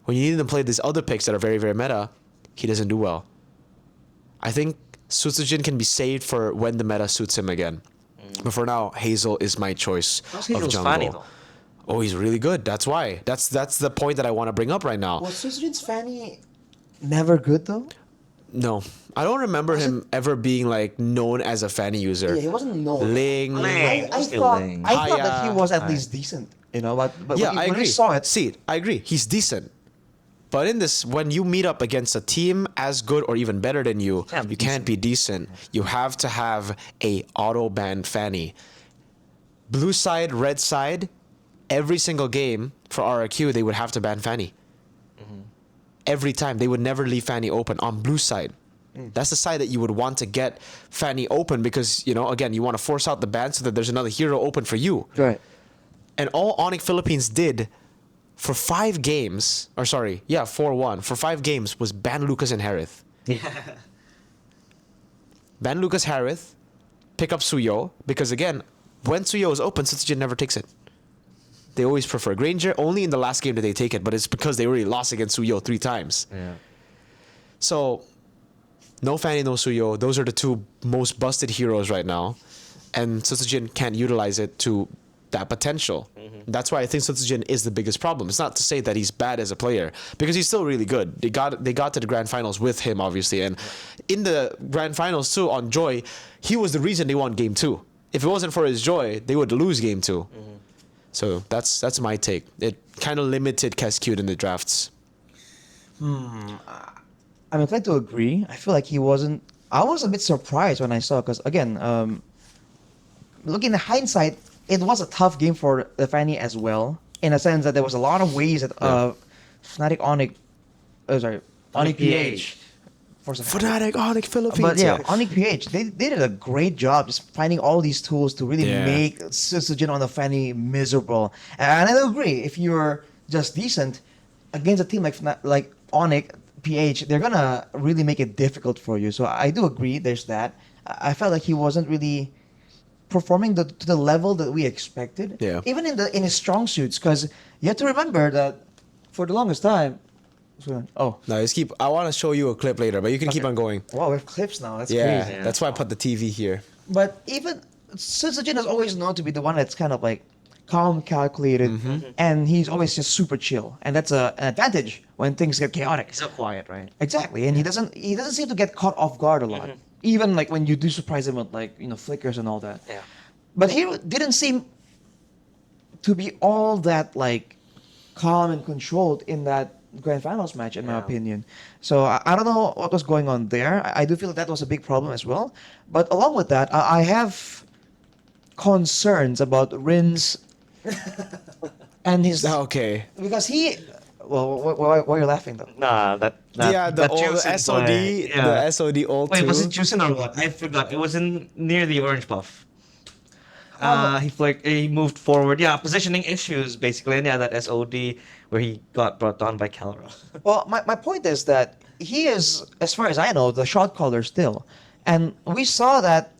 when you need him to play these other picks that are very, very meta, he doesn't do well. I think Sutsujin can be saved for when the meta suits him again. But for now, Hazel is my choice of jungle. Fanny, though? Oh, he's really good. That's why. That's the point that I want to bring up right now. Was Susujin's Fanny never good though? No, I don't remember him ever being like known as a Fanny user. Yeah, he wasn't known. Ling. Ling. I Still thought Ling. that he was at Haya. least decent, you know. But Yeah, when, I when agree. we saw it, See, I agree. He's decent. But in this, when you meet up against a team as good or even better than you, you can't be decent. You have to have a auto ban Fanny. Blue side, red side, every single game for RRQ, they would have to ban Fanny. Every time. They would never leave Fanny open on blue side. That's the side that you would want to get Fanny open because, you know, again, you want to force out the ban so that there's another hero open for you. right? And all ONIC Philippines did for 5 games, or sorry, yeah, 4-1, for 5 games was ban Lucas and Harith. Ban Lucas Harith, pick up Suyo, because again, when Suyo is open, Sutsujin never takes it. They always prefer Granger. Only in the last game did they take it, but it's because they already lost against Suyo 3 times. Yeah. So, no Fanny, no Suyo. Those are the 2 most busted heroes right now. And Sutsujin can't utilize it to that potential. That's why I think Sutsujin is the biggest problem. It's not to say that he's bad as a player, because he's still really good. They got to the grand finals with him, obviously. And in the grand finals, too, on Joy, he was the reason they won game 2. If it wasn't for his Joy, they would lose game 2. So that's my take. It kind of limited Cascute in the drafts. I'm inclined to agree. I feel like he wasn't. I was a bit surprised when I saw, because again, looking at hindsight, it was a tough game for the Fanny as well, in a sense that there was a lot of ways that Fnatic ONIC PH. For some Fnatic, ONIC Philippines. But yeah, ONIC PH, they did a great job just finding all these tools to really Yeah. make Susujin on the Fanny miserable. And I agree, if you're just decent against a team like ONIC PH, they're gonna really make it difficult for you. So I do agree, there's that. I felt like he wasn't really performing to the level that we expected. Yeah. Even in his strong suits, because you have to remember that for the longest time. No, let's keep. I want to show you a clip later, but you can keep on going. Wow, we have clips now. That's Yeah, crazy. that's why I put the TV here. But even Susujin is always known to be the one that's kind of like calm, calculated, and he's always just super chill, and that's an advantage when things get chaotic. He's so quiet, right? Exactly, and he doesn't seem to get caught off guard a lot, even like when you do surprise him with like flickers and all that. Yeah. But he didn't seem to be all that like calm and controlled in that grand finals match, in my opinion. So I don't know what was going on there. I do feel that was a big problem as well. But along with that, I have concerns about Rin's and his Okay. because he. Well, why are you laughing though? Nah, that Yeah, the that old Juicing SOD, play, the yeah. SOD old Wait, was it two. Juicing or what? I forgot. It was in near the orange buff. Oh, He moved forward. Yeah, positioning issues basically. And yeah, that SOD where he got brought down by Calra. well, my point is that he is, as far as I know, the shot caller still, and we saw that.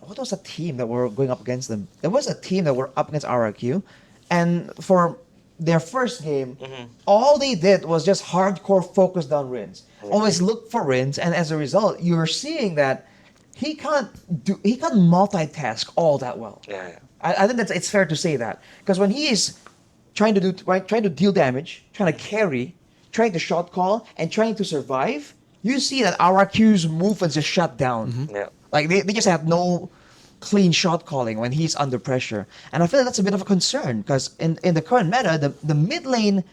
What was the team that were going up against them? There was a team that were up against RRQ, and for their first game, all they did was just hardcore focus down Rins. Always look for Rins, and as a result, you're seeing that he can't multitask all that well. Yeah. I think that's it's fair to say that because when he is trying to deal damage, trying to carry, trying to shot call, and trying to survive, you see that RRQ's movements just shut down. Yeah. Like they just have no clean shot calling when he's under pressure. And I feel like that's a bit of a concern because in the current meta, the mid lane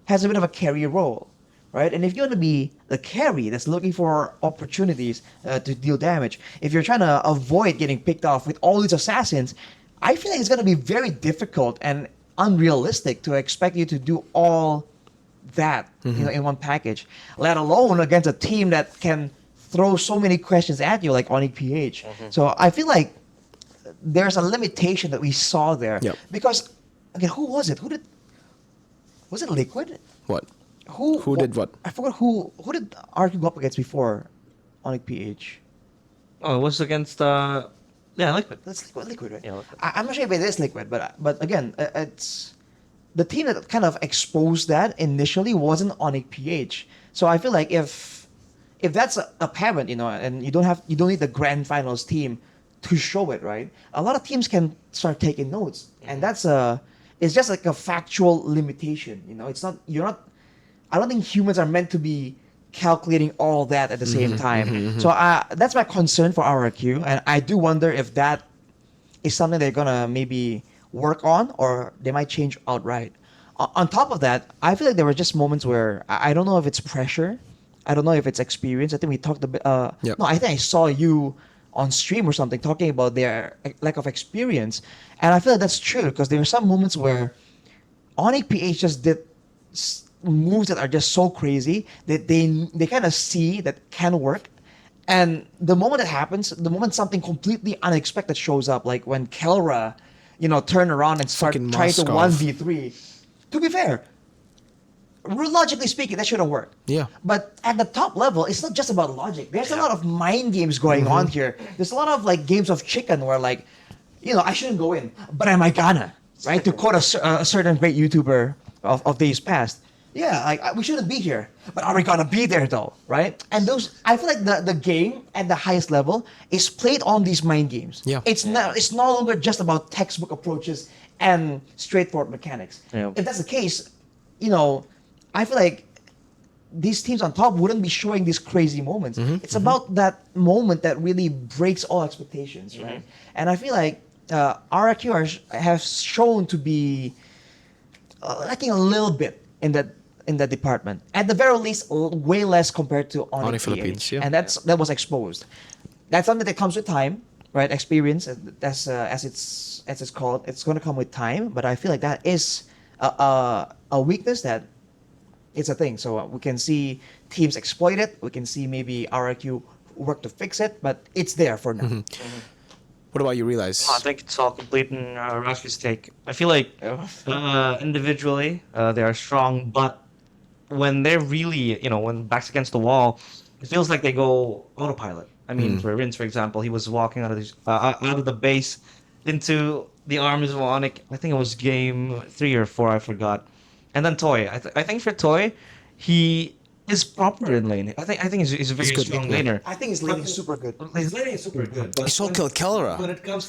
has a bit of a carry role, right? And if you want to be the carry that's looking for opportunities to deal damage, if you're trying to avoid getting picked off with all these assassins, I feel like it's going to be very difficult and unrealistic to expect you to do all that in one package, let alone against a team that can throw so many questions at you like ONIC PH. So I feel like there's a limitation that we saw there. Yep. Because, again, who was it? Was it Liquid? What? Who did what? I forgot who did RRQ go up against before ONIC PH? Oh, it was against Liquid. That's Liquid, right? Yeah, Liquid. I'm not sure if it is Liquid, but again, it's the team that kind of exposed that initially wasn't ONIC PH. So I feel like if that's apparent, and you don't need the grand finals team to show it, right? A lot of teams can start taking notes, and it's just like a factual limitation. It's not you're not. I don't think humans are meant to be calculating all that at the same time. So that's my concern for RRQ, and I do wonder if that is something they're gonna maybe work on, or they might change outright. On top of that, I feel like there were just moments where I don't know if it's pressure, I don't know if it's experience. I think we talked a bit. Yep. No, I think I saw you on stream or something talking about their lack of experience, and I feel like that's true because there are some moments where ONIC PH just did moves that are just so crazy that they kind of see that can work, and the moment it happens, the moment something completely unexpected shows up, like when Kelra, turn around and start Fucking trying to Moskov. 1v3. To be fair, logically speaking, that should have worked. Yeah. But at the top level, it's not just about logic. There's a lot of mind games going on here. There's a lot of like games of chicken where like, I shouldn't go in, but am I gonna? Right? To quote a certain great YouTuber of days past. Yeah, like we shouldn't be here, but are we gonna be there though? Right? And I feel like the game at the highest level is played on these mind games. Yeah. It's no longer just about textbook approaches and straightforward mechanics. Yeah. If that's the case, I feel like these teams on top wouldn't be showing these crazy moments. It's about that moment that really breaks all expectations, right? And I feel like RRQ have shown to be lacking a little bit in that department. At the very least, way less compared to ONIC Philippines, yeah. and that was exposed. That's something that comes with time, right? Experience, as it's called. It's going to come with time, but I feel like that is a weakness that. It's a thing. So we can see teams exploit it. We can see maybe RRQ work to fix it, but it's there for now. What about you, Realize? I think it's all complete in Arashi's take. I feel like individually they are strong, but when they're really, when backs against the wall, it feels like they go autopilot. I mean, for Rins, for example, he was walking out of the base into the arms of ONIC. I think it was game 3 or 4, I forgot. And then Toy. I think for Toy, he is proper in lane. I think he's a very good, strong yeah. laner. I think his lane is super good. His lane is super good. But He so killed Kelra. when it comes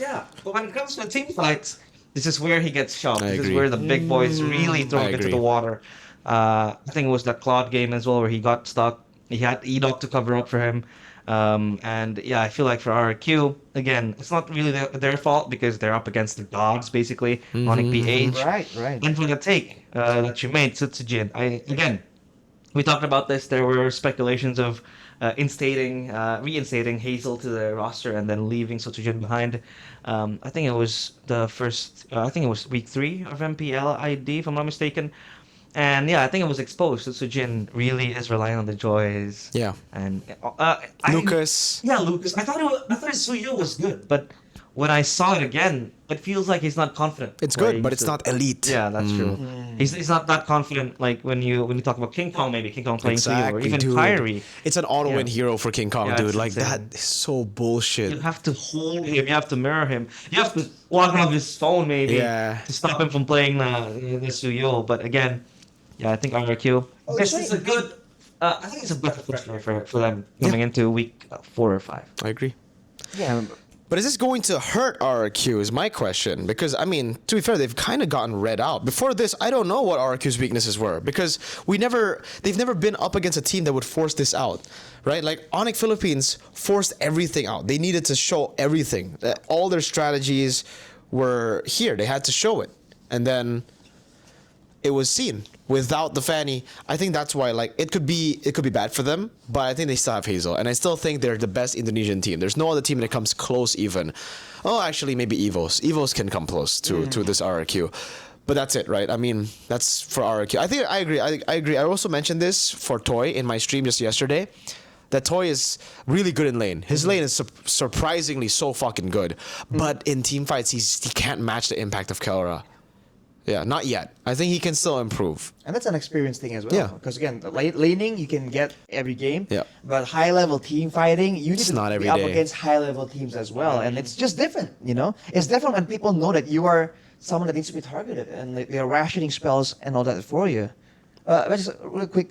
to team fights, this is where he gets shot. I This is agree. where the big boys really throw I him into agree. the water. I think it was that Claude game as well where he got stuck. He had Edok to cover up for him. And yeah, I feel like for RRQ, again, it's not really their fault because they're up against the dogs, basically, ONIC PH. Right. And for the take that you made, Tsujin, we talked about this. There were speculations of reinstating Hazel to the roster and then leaving Sotojin behind. I think it was the first. I think it was week 3 of MPLID, if I'm not mistaken. And yeah, I think it was exposed. Sujin really is relying on the Joys. Yeah. And Lucas. Yeah, Lucas. I thought Suyo was good, but when I saw it again, it feels like he's not confident. It's where good, but he it's used not elite. Yeah, that's true. He's not that confident. Like when you talk about King Kong, maybe King Kong playing Suyo, or even dude. Kyrie. It's an auto-win Yeah. hero for King Kong, Yeah, dude. it's Like, insane. that is so bullshit. You have to hold him. You have to mirror him. You have to walk off his phone maybe Yeah. to stop him from playing the Suyo. But again, yeah, I think RRQ. Oh, This it's is a good. I think it's a better push for them coming into week 4 or 5. I agree. Yeah. But is this going to hurt RRQ is my question. Because, I mean, to be fair, they've kind of gotten read out. Before this, I don't know what RRQ's weaknesses were. Because they've never been up against a team that would force this out. Right? Like, ONIC Philippines forced everything out. They needed to show everything. All their strategies were here. They had to show it. And then it was seen without the Fanny. I think that's why, like, it could be bad for them, but I think they still have Hazel, and I still think they're the best Indonesian team. There's no other team that comes close even. Oh, actually, maybe Evos. Evos can come close to this RRQ. But that's it, right? I mean, that's for RRQ. I agree. I agree. I also mentioned this for Toy in my stream just yesterday. That Toy is really good in lane. His lane is surprisingly so fucking good. But in team fights, he can't match the impact of Kelra. Yeah, not yet. I think he can still improve. And that's an experience thing as well. Yeah. Because again, laning you can get every game. Yeah. But high level team fighting, you need It's to not be every up day. against high level teams as well. And it's just different, you know? It's different when people know that you are someone that needs to be targeted and they're rationing spells and all that for you. Just real quick.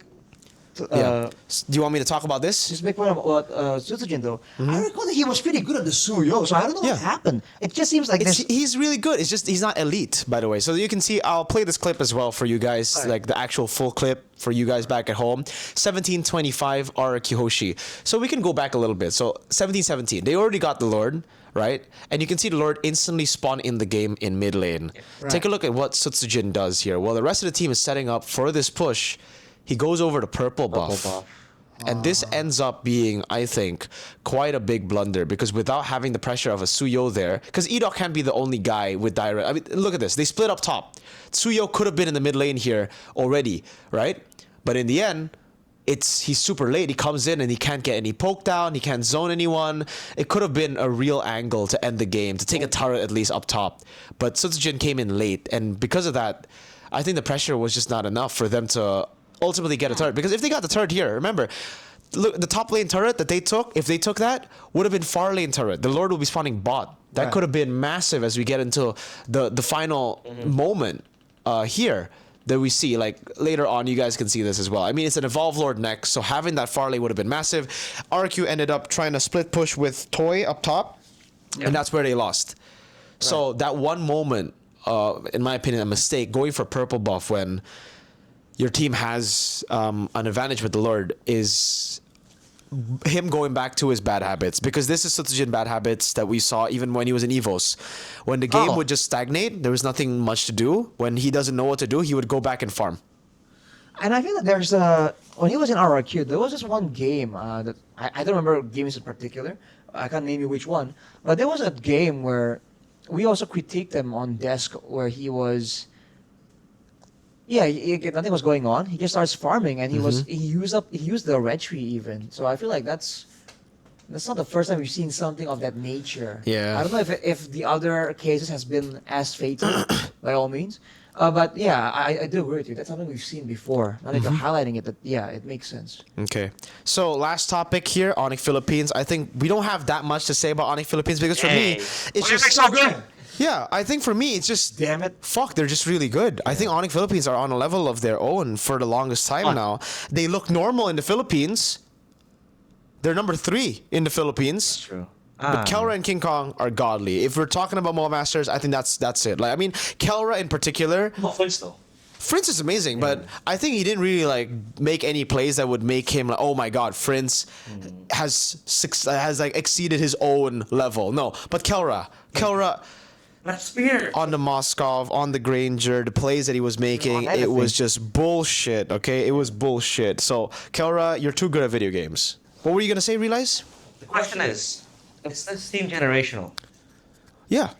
Yeah. Do you want me to talk about this? Just make point about Sutsujin though. I recall that he was pretty good at the Suyo, so I don't know what Yeah. happened. It just seems like He's really good. It's just he's not elite, by the way. So you can see, I'll play this clip as well for you guys, Alright. like the actual full clip for you guys back at home. 1725 RRQ Hoshi. So we can go back a little bit. So 1717, they already got the Lord, right? And you can see the Lord instantly spawn in the game in mid lane. Right. Take a look at what Sutsujin does here. Well, the rest of the team is setting up for this push. He goes over to purple buff. And this ends up being, I think, quite a big blunder because without having the pressure of a Suyo there, because Edok can't be the only guy with direct. I mean, look at this. They split up top. Suyo could have been in the mid lane here already, right? But in the end, he's super late. He comes in and he can't get any poke down. He can't zone anyone. It could have been a real angle to end the game, to take a turret at least up top. But Sutsujin came in late, and because of that, I think the pressure was just not enough for them to ultimately get a turret. Because if they got the turret here, remember, look, the top lane turret that they took, if they took that, would have been far lane turret. The Lord will be spawning bot. That Right. could have been massive as we get into the final moment here that we see. Like later on, you guys can see this as well. I mean, it's an Evolve Lord next, so having that far lane would have been massive. RQ ended up trying to split push with Toy up top, and that's where they lost. So that one moment, in my opinion, a mistake, going for purple buff when your team has an advantage with the Lord is him going back to his bad habits, because this is Sutsujin bad habits that we saw even when he was in Evos. When the game would just stagnate, there was nothing much to do. When he doesn't know what to do, he would go back and farm. And I feel that there's when he was in RRQ, there was just one game that I don't remember games in particular. I can't name you which one, but there was a game where we also critiqued him on desk where he was. Yeah, nothing was going on. He just starts farming, and he used the red tree even. So I feel like that's not the first time we've seen something of that nature. Yeah. I don't know if the other cases has been as fatal by all means. But yeah, I do agree with you. That's something we've seen before. Now that you're highlighting it, yeah, it makes sense. Okay. So last topic here, ONIC Philippines. I think we don't have that much to say about ONIC Philippines because for me, it's just so good. yeah. I think for me, it's just Damn it. fuck. They're just really good. I think ONIC Philippines are on a level of their own for the longest time now. They look normal in the Philippines. They're number 3 in the Philippines. True. But Kelra and King Kong are godly. If we're talking about Mobile Masters, I think that's it. Like, I mean, Kelra in particular, Prince is amazing, but I think he didn't really like make any plays that would make him like, oh my god, Prince has like exceeded his own level. No, but Kelra, That spear. on the Moskov, on the Granger, the plays that he was making, it was just bullshit, okay? It was bullshit. So, Kelra, you're too good at video games. What were you going to say, Realize? The question is this team generational? Yeah.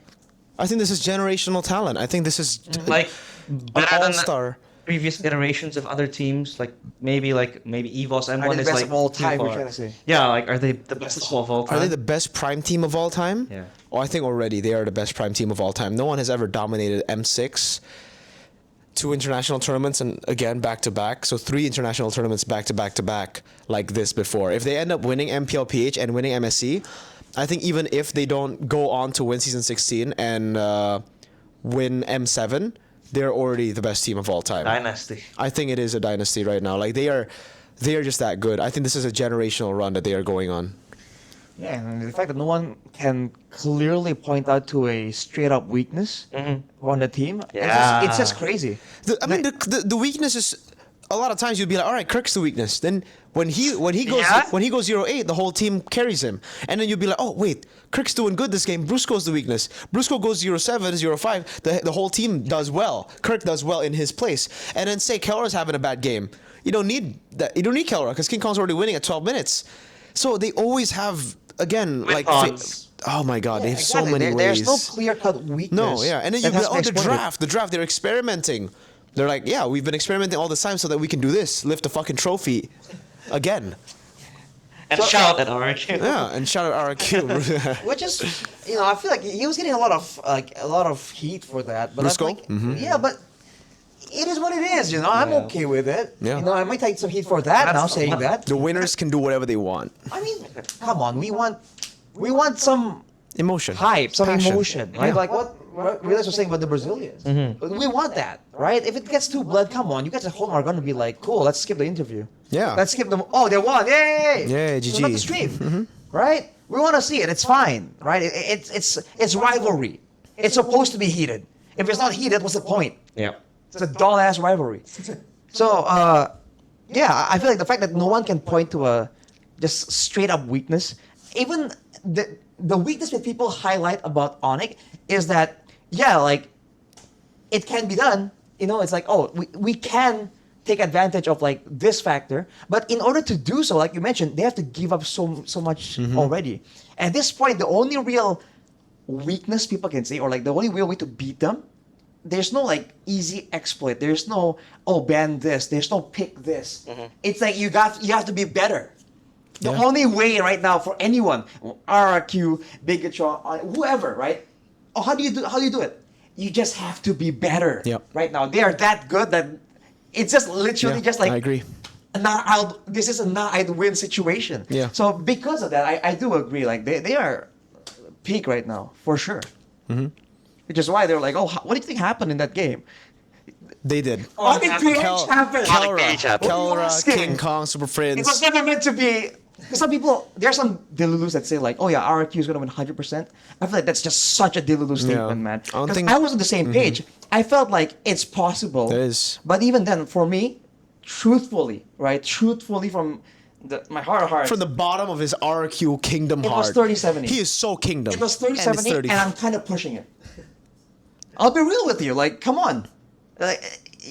I think this is generational talent. I think this is Like, an better than the all-star. previous iterations of other teams, like maybe EVOS M1 Are they is the best like of all too time, far. you're trying to say? Yeah, like are they the best of all time? Are they the best prime team of all time? Yeah. Oh, I think already they are the best prime team of all time. No one has ever dominated M6. 2 international tournaments and again back to back. So 3 international tournaments back to back to back like this before. If they end up winning MPL PH and winning MSC, I think even if they don't go on to win season 16 and win M7, they're already the best team of all time. Dynasty. I think it is a dynasty right now. Like they are just that good. I think this is a generational run that they are going on. Yeah, and the fact that no one can clearly point out to a straight up weakness on the team, it's just crazy. The weakness is a lot of times you'd be like, all right, Kirk's the weakness. Then when he goes Yeah. 0-8, the whole team carries him. And then you'd be like, oh wait, Kirk's doing good this game. Brusco's the weakness. Brusco goes 0-7, 0-5. The whole team does well. Kirk does well in his place. And then say Kelra's having a bad game. You don't need that. You don't need Kelra because King Kong's already winning at 12 minutes. So they always have again like. Oh my God, they have so many ways. There's no clear cut weakness. No, yeah, and then you that be has like, to oh, be exploited. the draft, they're experimenting. They're like, yeah, we've been experimenting all this time so that we can do this, lift a fucking trophy again. And shout at RRQ. Yeah, and shout out RRQ. Which is, I feel like he was getting a lot of heat for that. But Brusco? I'm like, yeah, but it is what it is. I'm Yeah. okay with it. Yeah. I might take some heat for that That's now, a saying lot. that. The winners can do whatever they want. I mean, come on, we want some Emotion. hype, some Passion. emotion, right? Yeah. Like what Realize was saying about the Brazilians. We want that, right? If it gets too blood, come on, you guys at home are gonna be like, cool, let's skip the interview. Yeah. Let's skip them. Oh, they won! Yay! Yeah, It's GG. not the stream, right? We want to see it. It's fine, right? It's rivalry. It's supposed to be heated. If it's not heated, what's the point? Yeah. It's a dull ass rivalry. So, yeah, I feel like the fact that no one can point to a just straight up weakness, even the weakness that people highlight about ONIC is that, yeah, like it can be done. It's like, oh, we can take advantage of like this factor, but in order to do so, like you mentioned, they have to give up so much already. At this point, the only real weakness people can say, or like the only real way to beat them, there's no like easy exploit. There's no ban this. There's no pick this. It's like you have to be better. The only way right now for anyone, RRQ, Bigetron, whoever, right? Oh, how do you do it? You just have to be better. Yep. Right now, they are that good that it's just literally just like I agree. This is a not I'd win situation. Yeah. So because of that, I do agree. Like they are peak right now for sure. Which is why they're like, oh, what do you think happened in that game? They did. What did PH happen? Kelra, King Kong, Super It was Prince. never meant to be. Some people, there are some Delulus that say like, oh yeah, RRQ is gonna win 100%. I feel like that's just such a Delulu statement, man. I don't 'Cause think- I was on the same page. I felt like it's possible. It is. But even then, for me, truthfully, from my heart of hearts, From the bottom of his RRQ kingdom It was heart. 30-70. He is so kingdom. it was And it's 30-70, 30. and I'm kind of pushing it. I'll be real with you. Like, come on.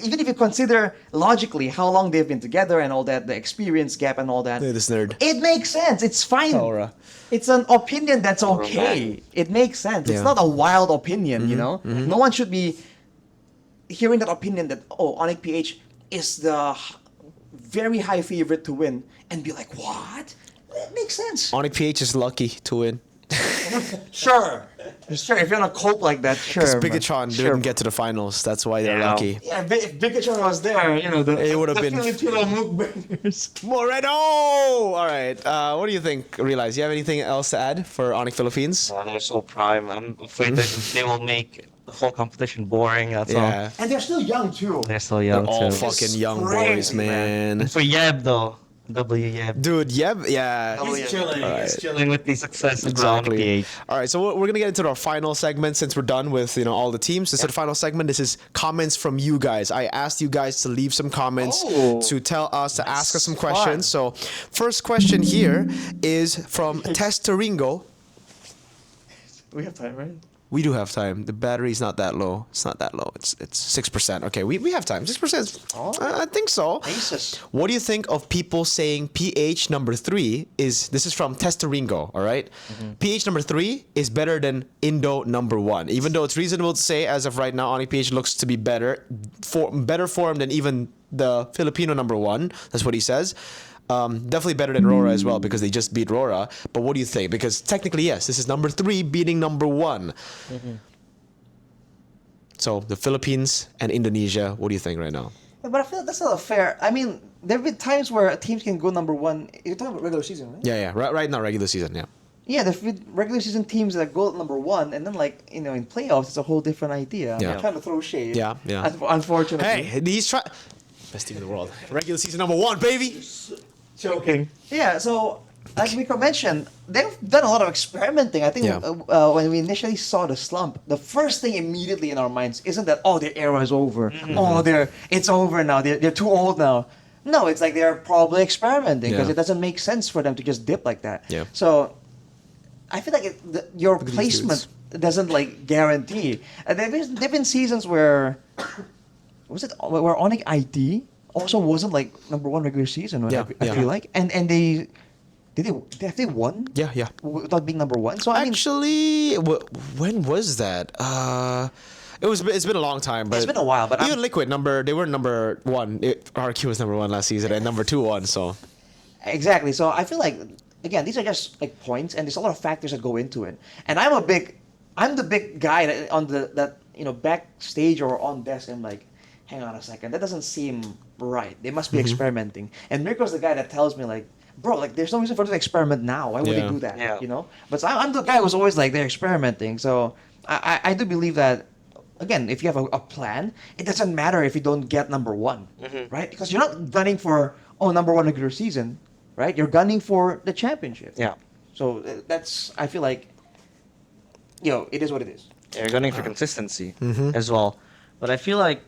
Even if you consider logically how long they've been together and all that, the experience gap and all that, Look at this nerd. it makes sense. It's fine. Kelra. It's an opinion that's okay. It makes sense. It's Yeah. not a wild opinion, No one should be hearing that opinion that, oh, ONIC PH is the very high favorite to win and be like, what? It makes sense. ONIC PH is lucky to win. Sure. Sure, if you're gonna cope like that, sure. Because man. Bigetron Sure. didn't get to the finals. That's why they're Yeah. lucky. Yeah, if Bigetron was there, It would have been- Filipino mukbangers. Moreno! All right. What do you think, Realize? You have anything else to add for ONIC Philippines? They're so prime. I'm afraid that they will make the whole competition boring. That's all. Yeah. And they're still young too. They're so young All too. fucking young crazy, boys, man. For Yeb though, W Yeb. Dude, yeah. He's chilling. Alright. He's chilling with the success of Exactly. PH. All right, so we're gonna get into our final segment since we're done with all the teams. This is the final segment. This is comments from you guys. I asked you guys to leave some comments to tell us to ask us some questions. So first question here is from Testaringo. We have time, right? We do have time. The battery's not that low. It's not that low. It's 6%. Okay, we have time. 6%. I think so. Jesus. What do you think of people saying PH number 3 is? This is from Testaringo. All right? PH number 3 is better than Indo number 1. Even though it's reasonable to say, as of right now, ONIC PH looks to be better form than even the Filipino number 1. That's what he says. Definitely better than Rora as well because they just beat Rora. But what do you think? Because technically, yes, this is number 3 beating number 1. So the Philippines and Indonesia, what do you think right now? Yeah, but I feel like that's not fair. I mean, there have been times where teams can go number 1. You're talking about regular season, right? Yeah. Right now, regular season, yeah. Yeah, there's been regular season teams that go number 1, and then in playoffs, it's a whole different idea. Yeah. I'm trying to throw shade. Yeah. Unfortunately. Hey, he's trying. Best team in the world. Regular season number 1, baby. Joking. Yeah, so like Mirko mentioned, they've done a lot of experimenting. I think Yeah. when we initially saw the slump, the first thing immediately in our minds isn't that their era is over. It's over now. They're too old now. No, it's like they're probably experimenting because Yeah. it doesn't make sense for them to just dip like that. Yeah. So I feel like your at these placement doesn't guarantee. And there've been seasons where where ONIC ID also wasn't number 1 regular season. Yeah, I yeah. feel like, and they have they won Yeah. without being number 1. So I mean, Actually, when was that? It's been a long time, but it's been a while. But even Liquid they were number 1. RRQ was number 1 last season, and number 2 won. So exactly. So I feel like again, these are just points, and there's a lot of factors that go into it. And I'm the big guy on that backstage or on desk. I'm like, hang on a second, that doesn't seem right. They must be experimenting. And Mirko's the guy that tells me bro, there's no reason for them to experiment now. Why would Yeah. they do that? Yeah. You know? But I'm the guy who's always they're experimenting. So I do believe that, again, if you have a plan, it doesn't matter if you don't get number 1, right? Because you're not gunning for, number 1 regular season, right? You're gunning for the championship. Yeah. So I feel like, it is what it is. You're gunning for consistency as well. But I feel like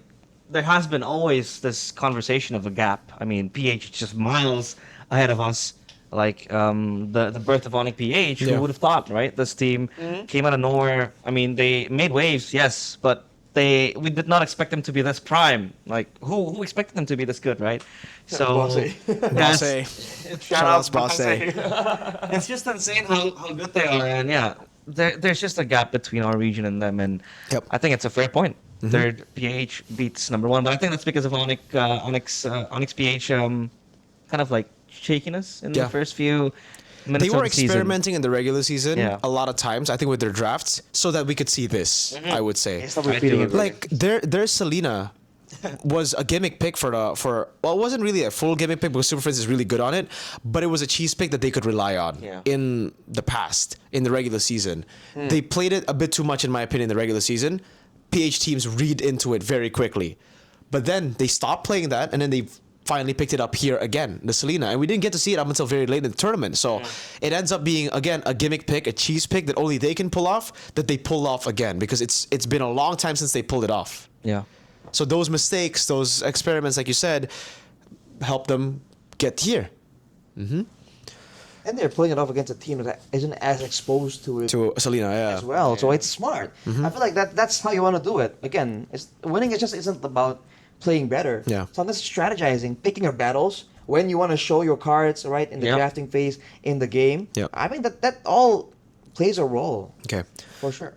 there has been always this conversation of a gap. I mean, PH is just miles ahead of us. The birth of ONIC PH, Yeah. who would have thought, right? This team came out of nowhere. I mean, they made waves, yes, but we did not expect them to be this prime. Who expected them to be this good, right? So, Bosse. Shout out Bosse. it's just insane how good they are, and yeah, there's just a gap between our region and them, and Yep. I think it's a fair point. Third PH beats number 1, but I think that's because of Onyx PH kind of shakiness in Yeah. the first few minutes They were of the season. experimenting in the regular season Yeah. a lot of times, I think, with their drafts, so that we could see this, I would say. Stop I repeating do it. agree. Their Selena was a gimmick pick well, it wasn't really a full gimmick pick because Super Friends is really good on it, but it was a cheese pick that they could rely on Yeah. in the past, in the regular season. They played it a bit too much, in my opinion, in the regular season. PH teams read into it very quickly. But then they stopped playing that, and then they finally picked it up here again, the Selena. And we didn't get to see it up until very late in the tournament. So it ends up being, again, a gimmick pick, a cheese pick that only they can pull off, that they pull off again, because it's been a long time since they pulled it off. Yeah. So those mistakes, those experiments, like you said, help them get here. And they're playing it off against a team that isn't as exposed to it To Selena, yeah. as well. So it's smart. I feel like that's how you want to do it. Again, winning isn't about playing better. Yeah. Sometimes strategizing, picking your battles, when you want to show your cards, right, in the Yep. drafting phase, in the game. Yep. I mean, that all plays a role, Okay. for sure.